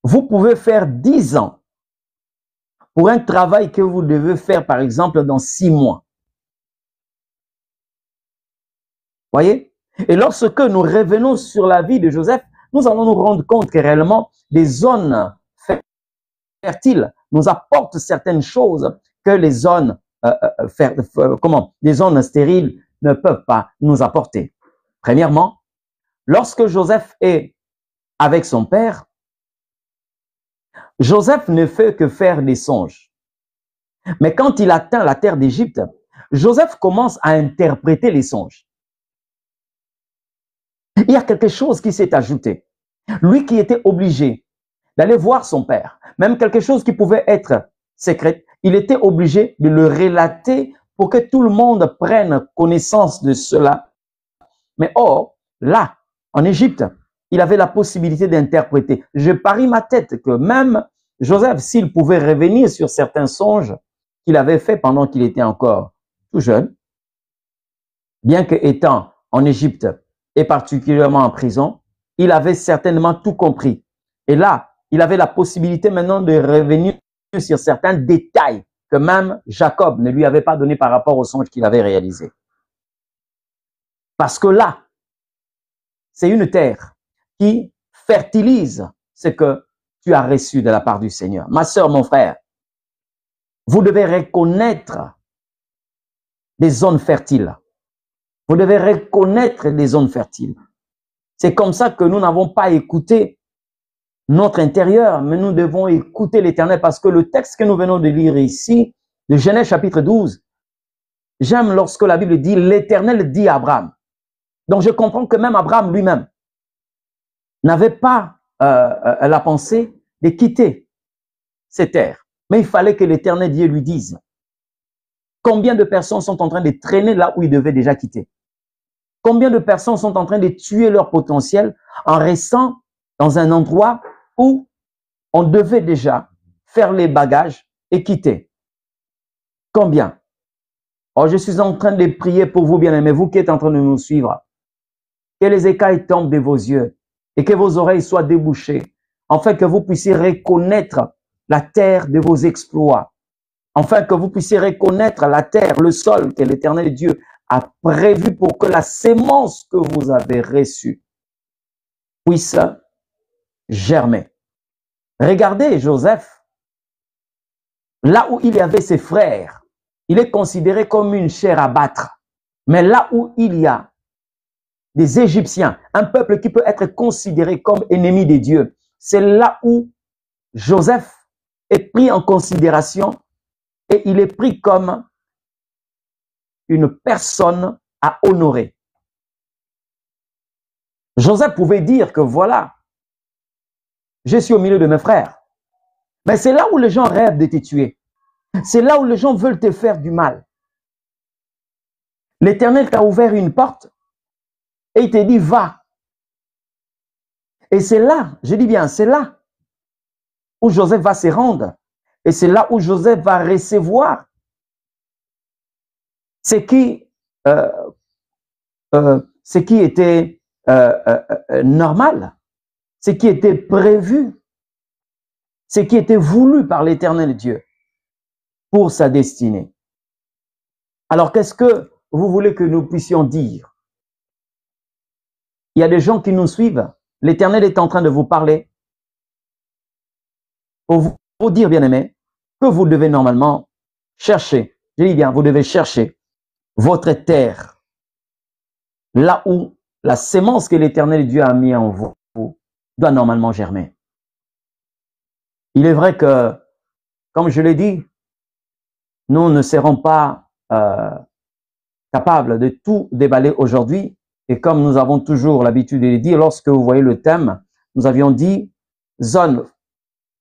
Speaker 1: vous pouvez faire 10 ans pour un travail que vous devez faire, par exemple, dans 6 mois. Voyez? Et lorsque nous revenons sur la vie de Joseph, nous allons nous rendre compte que réellement, des zones fertiles nous apportent certaines choses que les zones, les zones stériles ne peuvent pas nous apporter. Premièrement, lorsque Joseph est avec son père, Joseph ne fait que faire des songes. Mais quand il atteint la terre d'Égypte, Joseph commence à interpréter les songes. Il y a quelque chose qui s'est ajouté. Lui qui était obligé d'aller voir son père, même quelque chose qui pouvait être secret, il était obligé de le relater pour que tout le monde prenne connaissance de cela. Mais or, là, en Égypte, il avait la possibilité d'interpréter. Je parie ma tête que même Joseph, s'il pouvait revenir sur certains songes qu'il avait faits pendant qu'il était encore tout jeune, bien que étant en Égypte et particulièrement en prison, il avait certainement tout compris. Et là, il avait la possibilité maintenant de revenir sur certains détails que même Jacob ne lui avait pas donné par rapport aux songes qu'il avait réalisés. Parce que là, c'est une terre qui fertilise ce que tu as reçu de la part du Seigneur. Ma sœur, mon frère, vous devez reconnaître des zones fertiles. Vous devez reconnaître les zones fertiles. C'est comme ça que nous n'avons pas écouté notre intérieur, mais nous devons écouter l'Éternel parce que le texte que nous venons de lire ici, de Genèse chapitre 12, j'aime lorsque la Bible dit, l'Éternel dit à Abraham. Donc je comprends que même Abraham lui-même n'avait pas la pensée de quitter ces terres. Mais il fallait que l'Éternel Dieu lui dise combien de personnes sont en train de traîner là où ils devaient déjà quitter. Combien de personnes sont en train de tuer leur potentiel en restant dans un endroit où on devait déjà faire les bagages et quitter. Combien? Oh, je suis en train de prier pour vous, bien-aimés, vous qui êtes en train de nous suivre. Que les écailles tombent de vos yeux et que vos oreilles soient débouchées, afin que vous puissiez reconnaître la terre de vos exploits, afin que vous puissiez reconnaître la terre, le sol que l'Éternel Dieu a prévu pour que la sémence que vous avez reçue puisse germer. Regardez Joseph, là où il y avait ses frères, il est considéré comme une chair à battre. Mais là où il y a des Égyptiens, un peuple qui peut être considéré comme ennemi des dieux, c'est là où Joseph est pris en considération et il est pris comme une personne à honorer. Joseph pouvait dire que voilà, je suis au milieu de mes frères. Mais c'est là où les gens rêvent de te tuer. C'est là où les gens veulent te faire du mal. L'Éternel t'a ouvert une porte et il te dit va. Et c'est là, je dis bien, c'est là où Joseph va se rendre. Et c'est là où Joseph va recevoir ce qui était normal, ce qui était prévu, ce qui était voulu par l'Éternel Dieu pour sa destinée. Alors, qu'est-ce que vous voulez que nous puissions dire? Il y a des gens qui nous suivent. L'Éternel est en train de vous parler pour vous dire, bien-aimés, que vous devez normalement chercher. Je dis bien, vous devez chercher votre terre, là où la sémence que l'Éternel Dieu a mis en vous doit normalement germer. Il est vrai que, comme je l'ai dit, nous ne serons pas capables de tout déballer aujourd'hui. Et comme nous avons toujours l'habitude de le dire, lorsque vous voyez le thème, nous avions dit zone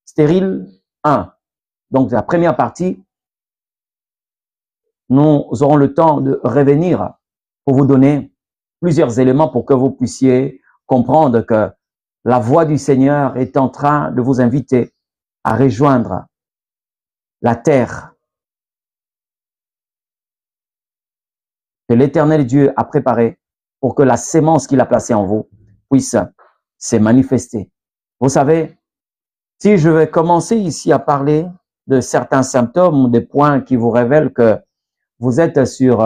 Speaker 1: stérile 1. Donc, la première partie, nous aurons le temps de revenir pour vous donner plusieurs éléments pour que vous puissiez comprendre que la voix du Seigneur est en train de vous inviter à rejoindre la terre que l'Éternel Dieu a préparée pour que la sémence qu'il a placée en vous puisse se manifester. Vous savez, si je vais commencer ici à parler de certains symptômes ou des points qui vous révèlent que vous êtes sur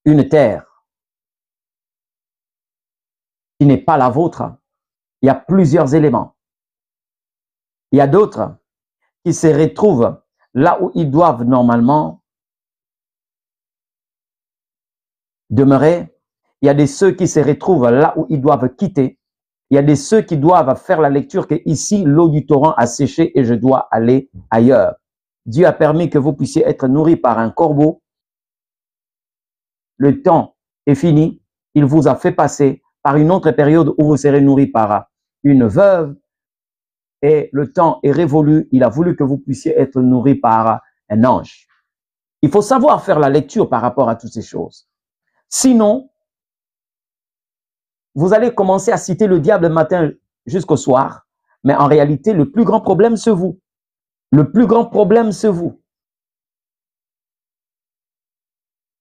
Speaker 1: une terre qui n'est pas la vôtre, il y a plusieurs éléments. Il y a d'autres qui se retrouvent là où ils doivent normalement demeurer. Il y a des ceux qui se retrouvent là où ils doivent quitter. Il y a des ceux qui doivent faire la lecture que ici, l'eau du torrent a séché et je dois aller ailleurs. Dieu a permis que vous puissiez être nourris par un corbeau. Le temps est fini. Il vous a fait passer par une autre période où vous serez nourris par une veuve. Et le temps est révolu. Il a voulu que vous puissiez être nourris par un ange. Il faut savoir faire la lecture par rapport à toutes ces choses. Sinon, vous allez commencer à citer le diable le matin jusqu'au soir, mais en réalité, le plus grand problème, c'est vous. Le plus grand problème, c'est vous.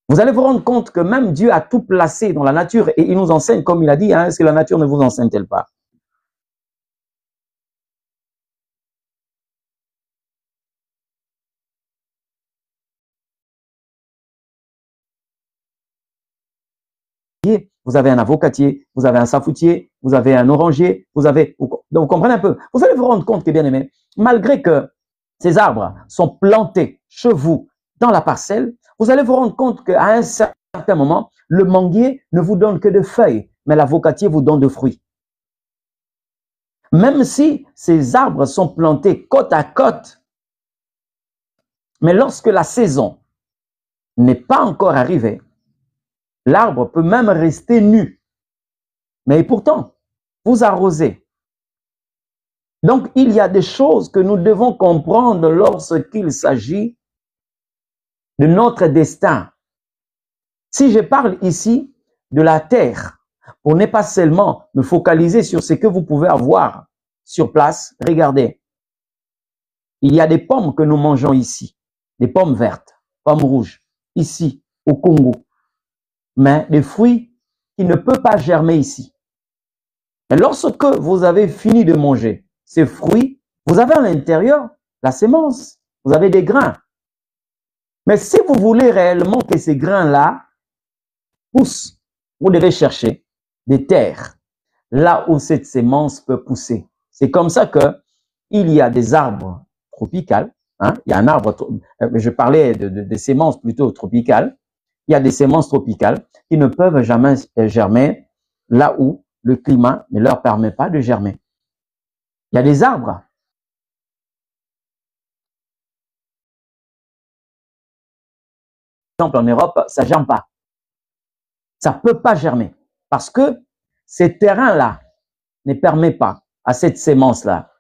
Speaker 1: Vous allez vous rendre compte que même Dieu a tout placé dans la nature et il nous enseigne, comme il a dit, hein, est-ce que la nature ne vous enseigne-t-elle pas? Vous avez un avocatier, vous avez un safoutier, vous avez un oranger, vous comprenez un peu. Vous allez vous rendre compte que, bien aimé, malgré que ces arbres sont plantés chez vous dans la parcelle, vous allez vous rendre compte qu'à un certain moment, le manguier ne vous donne que de feuilles, mais l'avocatier vous donne de fruits. Même si ces arbres sont plantés côte à côte, mais lorsque la saison n'est pas encore arrivée, l'arbre peut même rester nu. Mais pourtant, vous arrosez. Donc, il y a des choses que nous devons comprendre lorsqu'il s'agit de notre destin. Si je parle ici de la terre, pour ne pas seulement me focaliser sur ce que vous pouvez avoir sur place, regardez. Il y a des pommes que nous mangeons ici, des pommes vertes, pommes rouges, ici, au Congo. Mais des fruits qui ne peuvent pas germer ici. Et lorsque vous avez fini de manger ces fruits, vous avez à l'intérieur la sémence, vous avez des grains. Mais si vous voulez réellement que ces grains-là poussent, vous devez chercher des terres, là où cette sémence peut pousser. C'est comme ça que il y a des arbres tropicaux, hein, il y a un arbre, je parlais de sémences plutôt tropicales, il y a des sémences tropicales qui ne peuvent jamais germer là où le climat ne leur permet pas de germer. Il y a des arbres. Par exemple, en Europe, ça ne germe pas. Ça ne peut pas germer parce que ces terrains-là ne permettent pas à cette sémence-là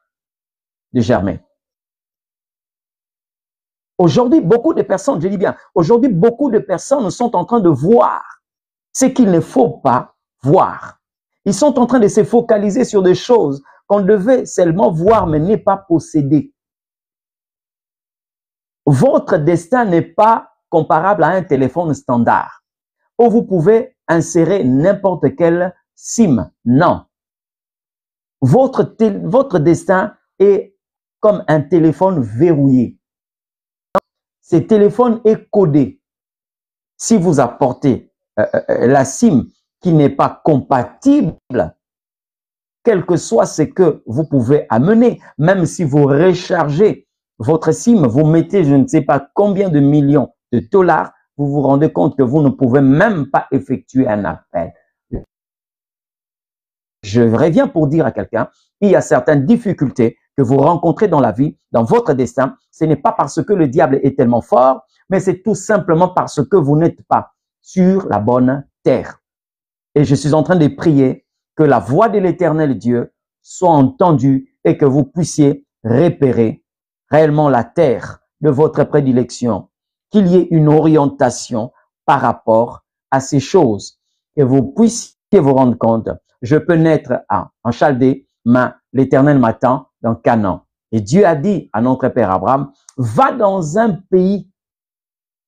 Speaker 1: de germer. Aujourd'hui, beaucoup de personnes, je dis bien, aujourd'hui, beaucoup de personnes sont en train de voir ce qu'il ne faut pas voir. Ils sont en train de se focaliser sur des choses qu'on devait seulement voir, mais n'est pas posséder. Votre destin n'est pas comparable à un téléphone standard où vous pouvez insérer n'importe quelle SIM. Non. Votre destin est comme un téléphone verrouillé. Ce téléphone est codé. Si vous apportez la SIM qui n'est pas compatible, quel que soit ce que vous pouvez amener, même si vous rechargez votre SIM, vous mettez je ne sais pas combien de millions de dollars, vous vous rendez compte que vous ne pouvez même pas effectuer un appel. Je reviens pour dire à quelqu'un, il y a certaines difficultés que vous rencontrez dans la vie, dans votre destin. Ce n'est pas parce que le diable est tellement fort, mais c'est tout simplement parce que vous n'êtes pas sur la bonne terre. Et je suis en train de prier que la voix de l'Éternel Dieu soit entendue et que vous puissiez repérer réellement la terre de votre prédilection, qu'il y ait une orientation par rapport à ces choses, que vous puissiez vous rendre compte. Je peux naître en Chaldée, mais l'Éternel m'attend dans Canaan. Et Dieu a dit à notre père Abraham, va dans un pays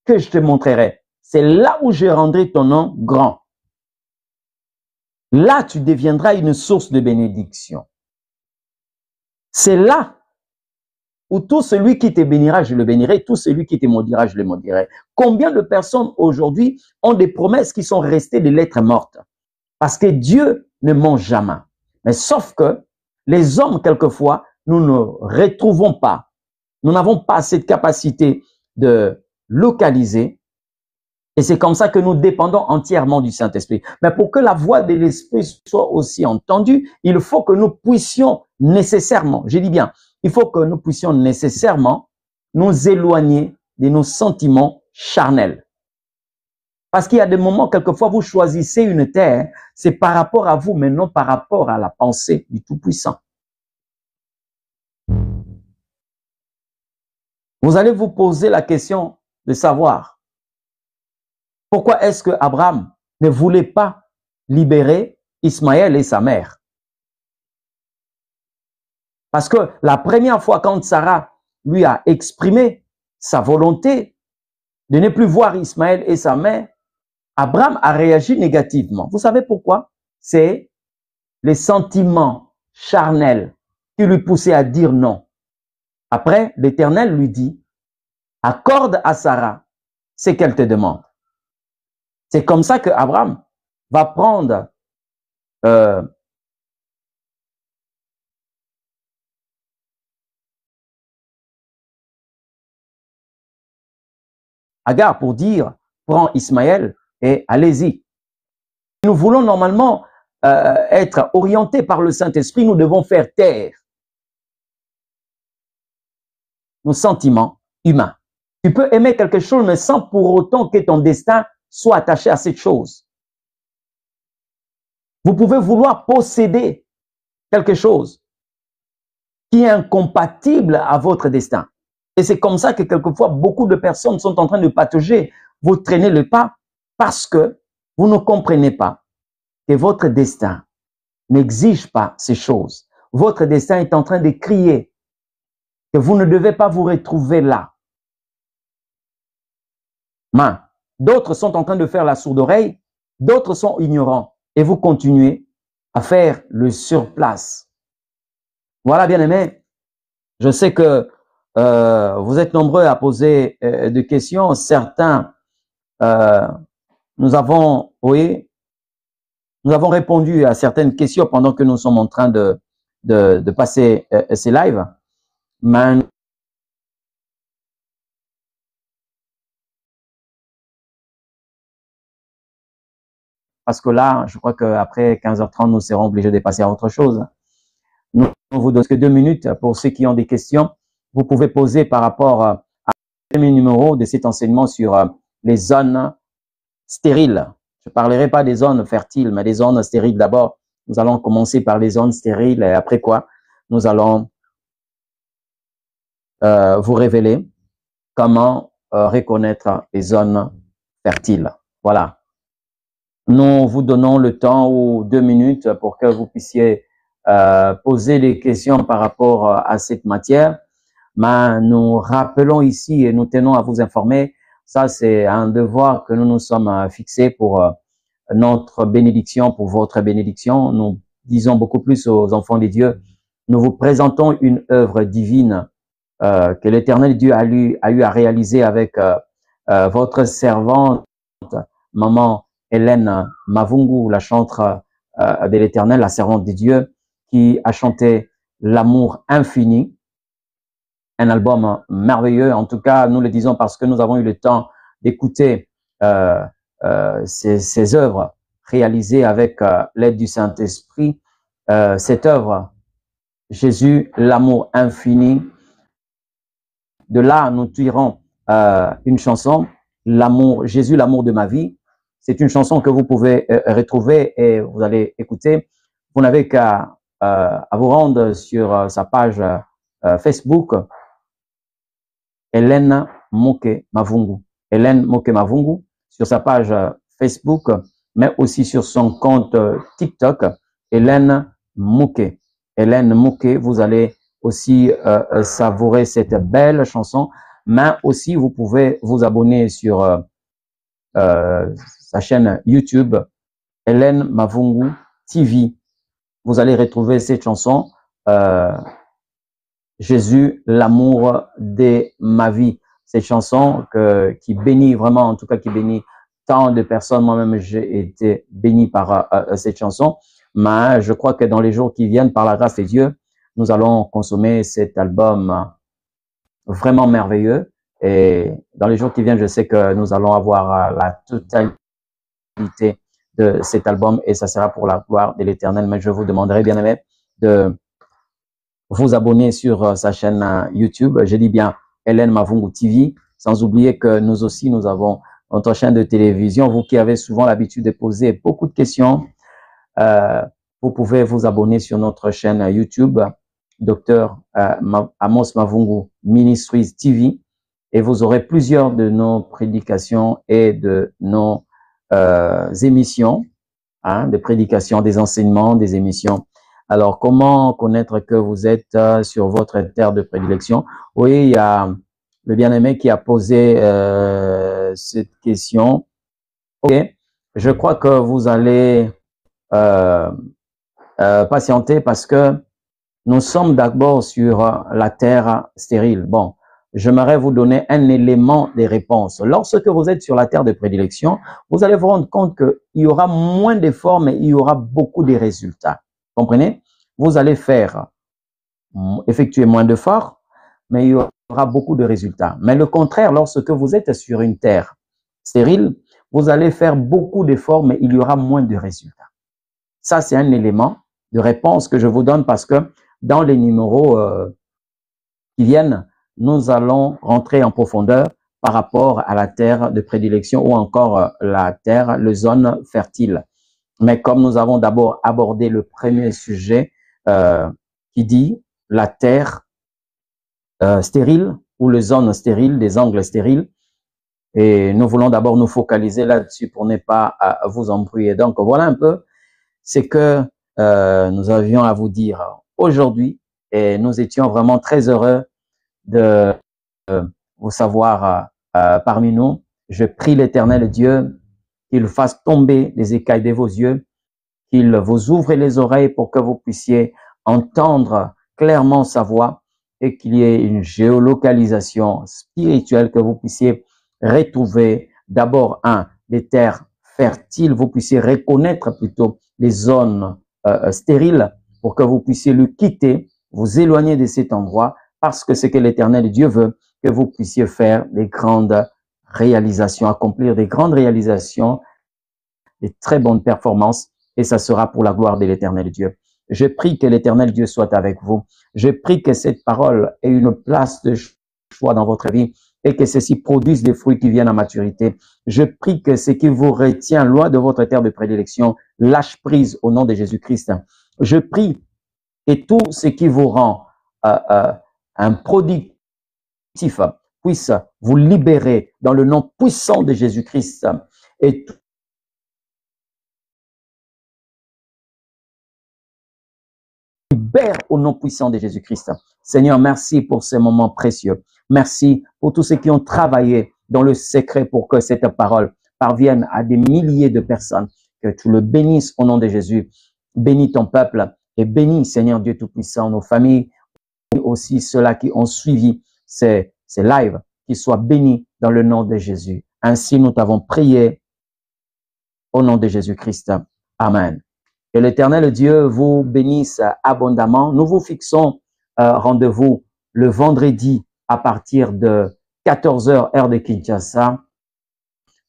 Speaker 1: que je te montrerai. C'est là où je rendrai ton nom grand. Là, tu deviendras une source de bénédiction. C'est là où tout celui qui te bénira, je le bénirai, tout celui qui te maudira, je le maudirai. Combien de personnes aujourd'hui ont des promesses qui sont restées des lettres mortes? Parce que Dieu ne ment jamais. Mais sauf que les hommes, quelquefois, nous ne retrouvons pas. Nous n'avons pas cette capacité de localiser. Et c'est comme ça que nous dépendons entièrement du Saint-Esprit. Mais pour que la voix de l'Esprit soit aussi entendue, il faut que nous puissions nécessairement, je dis bien, il faut que nous puissions nécessairement nous éloigner de nos sentiments charnels. Parce qu'il y a des moments, quelquefois, vous choisissez une terre, c'est par rapport à vous, mais non par rapport à la pensée du Tout-Puissant. Vous allez vous poser la question de savoir pourquoi est-ce que Abraham ne voulait pas libérer Ismaël et sa mère? Parce que la première fois quand Sarah lui a exprimé sa volonté de ne plus voir Ismaël et sa mère, Abraham a réagi négativement. Vous savez pourquoi? C'est les sentiments charnels qui lui poussaient à dire non. Après, l'Éternel lui dit, accorde à Sarah ce qu'elle te demande. C'est comme ça que Abraham va prendre Agar pour dire, prends Ismaël et allez-y. Nous voulons normalement être orientés par le Saint-Esprit, nous devons faire taire nos sentiments humains. Tu peux aimer quelque chose, mais sans pour autant que ton destin soit attaché à cette chose. Vous pouvez vouloir posséder quelque chose qui est incompatible à votre destin. Et c'est comme ça que quelquefois, beaucoup de personnes sont en train de patauger. Vous traînez le pas parce que vous ne comprenez pas que votre destin n'exige pas ces choses. Votre destin est en train de crier que vous ne devez pas vous retrouver là. Mais d'autres sont en train de faire la sourde oreille, d'autres sont ignorants et vous continuez à faire le surplace. Voilà, bien-aimés, je sais que vous êtes nombreux à poser des questions. Certains, nous avons répondu à certaines questions pendant que nous sommes en train de passer ces lives. Mais parce que là, je crois qu'après 15h30, nous serons obligés de passer à autre chose. Nous vous donnons que 2 minutes pour ceux qui ont des questions. Vous pouvez poser par rapport à premier numéro de cet enseignement sur les zones stériles. Je ne parlerai pas des zones fertiles, mais des zones stériles d'abord. Nous allons commencer par les zones stériles et après quoi, nous allons vous révéler comment reconnaître les zones fertiles. Voilà. Nous vous donnons le temps ou 2 minutes pour que vous puissiez poser des questions par rapport à cette matière. Mais nous rappelons ici et nous tenons à vous informer, Ça, c'est un devoir que nous nous sommes fixés pour notre bénédiction, pour votre bénédiction. Nous disons beaucoup plus aux enfants de Dieu. Nous vous présentons une œuvre divine que l'Éternel Dieu a eu à réaliser avec votre servante, maman Hélène Mavungu, la chantre de l'Éternel, la servante de Dieu, qui a chanté L'amour infini, un album merveilleux. En tout cas, nous le disons parce que nous avons eu le temps d'écouter ces œuvres réalisées avec l'aide du Saint-Esprit. Cette œuvre, Jésus, l'amour infini. De là, nous tirons une chanson, l'amour, Jésus, l'amour de ma vie. C'est une chanson que vous pouvez retrouver et vous allez écouter. Vous n'avez qu'à vous rendre sur sa page Facebook, Hélène Moke Mavungu. Hélène Moke Mavungu, sur sa page Facebook, mais aussi sur son compte TikTok, Hélène Moke. Hélène Moke, vous allez aussi savourer cette belle chanson, mais aussi vous pouvez vous abonner sur sa chaîne YouTube, Hélène Mavungu TV. Vous allez retrouver cette chanson, Jésus, l'amour de ma vie. Cette chanson qui bénit vraiment, en tout cas qui bénit tant de personnes. Moi-même, j'ai été béni par cette chanson. Mais je crois que dans les jours qui viennent, par la grâce de Dieu, nous allons consommer cet album vraiment merveilleux. Et dans les jours qui viennent, je sais que nous allons avoir la totalité de cet album et ça sera pour la gloire de l'Éternel. Mais je vous demanderai, bien aimé, de vous abonner sur sa chaîne YouTube. Je dis bien Hélène Mavungu TV. Sans oublier que nous aussi, nous avons notre chaîne de télévision. Vous qui avez souvent l'habitude de poser beaucoup de questions, vous pouvez vous abonner sur notre chaîne YouTube, Dr Amos Mavungu Ministries TV, et vous aurez plusieurs de nos prédications et de nos émissions, des prédications, des enseignements, des émissions. Alors, comment connaître que vous êtes sur votre terre de prédilection? Oui, il y a le bien-aimé qui a posé cette question. Ok, je crois que vous allez patienter parce que nous sommes d'abord sur la terre stérile. Bon, j'aimerais vous donner un élément des réponses. Lorsque vous êtes sur la terre de prédilection, vous allez vous rendre compte qu'il y aura moins d'efforts, mais il y aura beaucoup de résultats. Comprenez? Vous allez effectuer moins d'efforts, mais il y aura beaucoup de résultats. Mais le contraire, lorsque vous êtes sur une terre stérile, vous allez faire beaucoup d'efforts, mais il y aura moins de résultats. Ça, c'est un élément de réponse que je vous donne parce que dans les numéros qui viennent, nous allons rentrer en profondeur par rapport à la terre de prédilection ou encore la terre, la zone fertile. Mais comme nous avons d'abord abordé le premier sujet qui dit la terre stérile ou les zones stériles, des angles stériles, et nous voulons d'abord nous focaliser là-dessus pour ne pas vous embrouiller. Donc voilà un peu ce que nous avions à vous dire aujourd'hui et nous étions vraiment très heureux de vous savoir parmi nous. Je prie l'Éternel Dieu qu'il fasse tomber les écailles de vos yeux, qu'il vous ouvre les oreilles pour que vous puissiez entendre clairement sa voix et qu'il y ait une géolocalisation spirituelle, que vous puissiez retrouver d'abord des terres fertiles, vous puissiez reconnaître plutôt les zones stériles pour que vous puissiez le quitter, vous éloigner de cet endroit parce que c'est que l'Éternel Dieu veut que vous puissiez faire des grandes réalisations, accomplir des grandes réalisations, des très bonnes performances et ça sera pour la gloire de l'Éternel Dieu. Je prie que l'Éternel Dieu soit avec vous. Je prie que cette parole ait une place de choix dans votre vie et que ceci produise des fruits qui viennent à maturité. Je prie que ce qui vous retient loin de votre terre de prédilection lâche prise au nom de Jésus-Christ. Je prie que tout ce qui vous rend un productif puisse vous libérer dans le nom puissant de Jésus-Christ et libère au nom puissant de Jésus-Christ. Seigneur, merci pour ces moments précieux. Merci pour tous ceux qui ont travaillé dans le secret pour que cette parole parvienne à des milliers de personnes. Que tu le bénisses au nom de Jésus. Bénis ton peuple et bénis, Seigneur Dieu Tout-Puissant, nos familles, aussi ceux-là qui ont suivi ces lives, qu'ils soient bénis dans le nom de Jésus. Ainsi, nous t'avons prié au nom de Jésus-Christ. Amen. Que l'Éternel Dieu vous bénisse abondamment. Nous vous fixons rendez-vous le vendredi à partir de 14h heure de Kinshasa.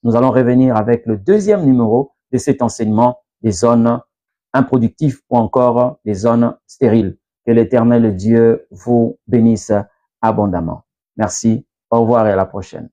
Speaker 1: Nous allons revenir avec le deuxième numéro de cet enseignement des zones improductives ou encore des zones stériles. Que l'Éternel Dieu vous bénisse abondamment. Merci, au revoir et à la prochaine.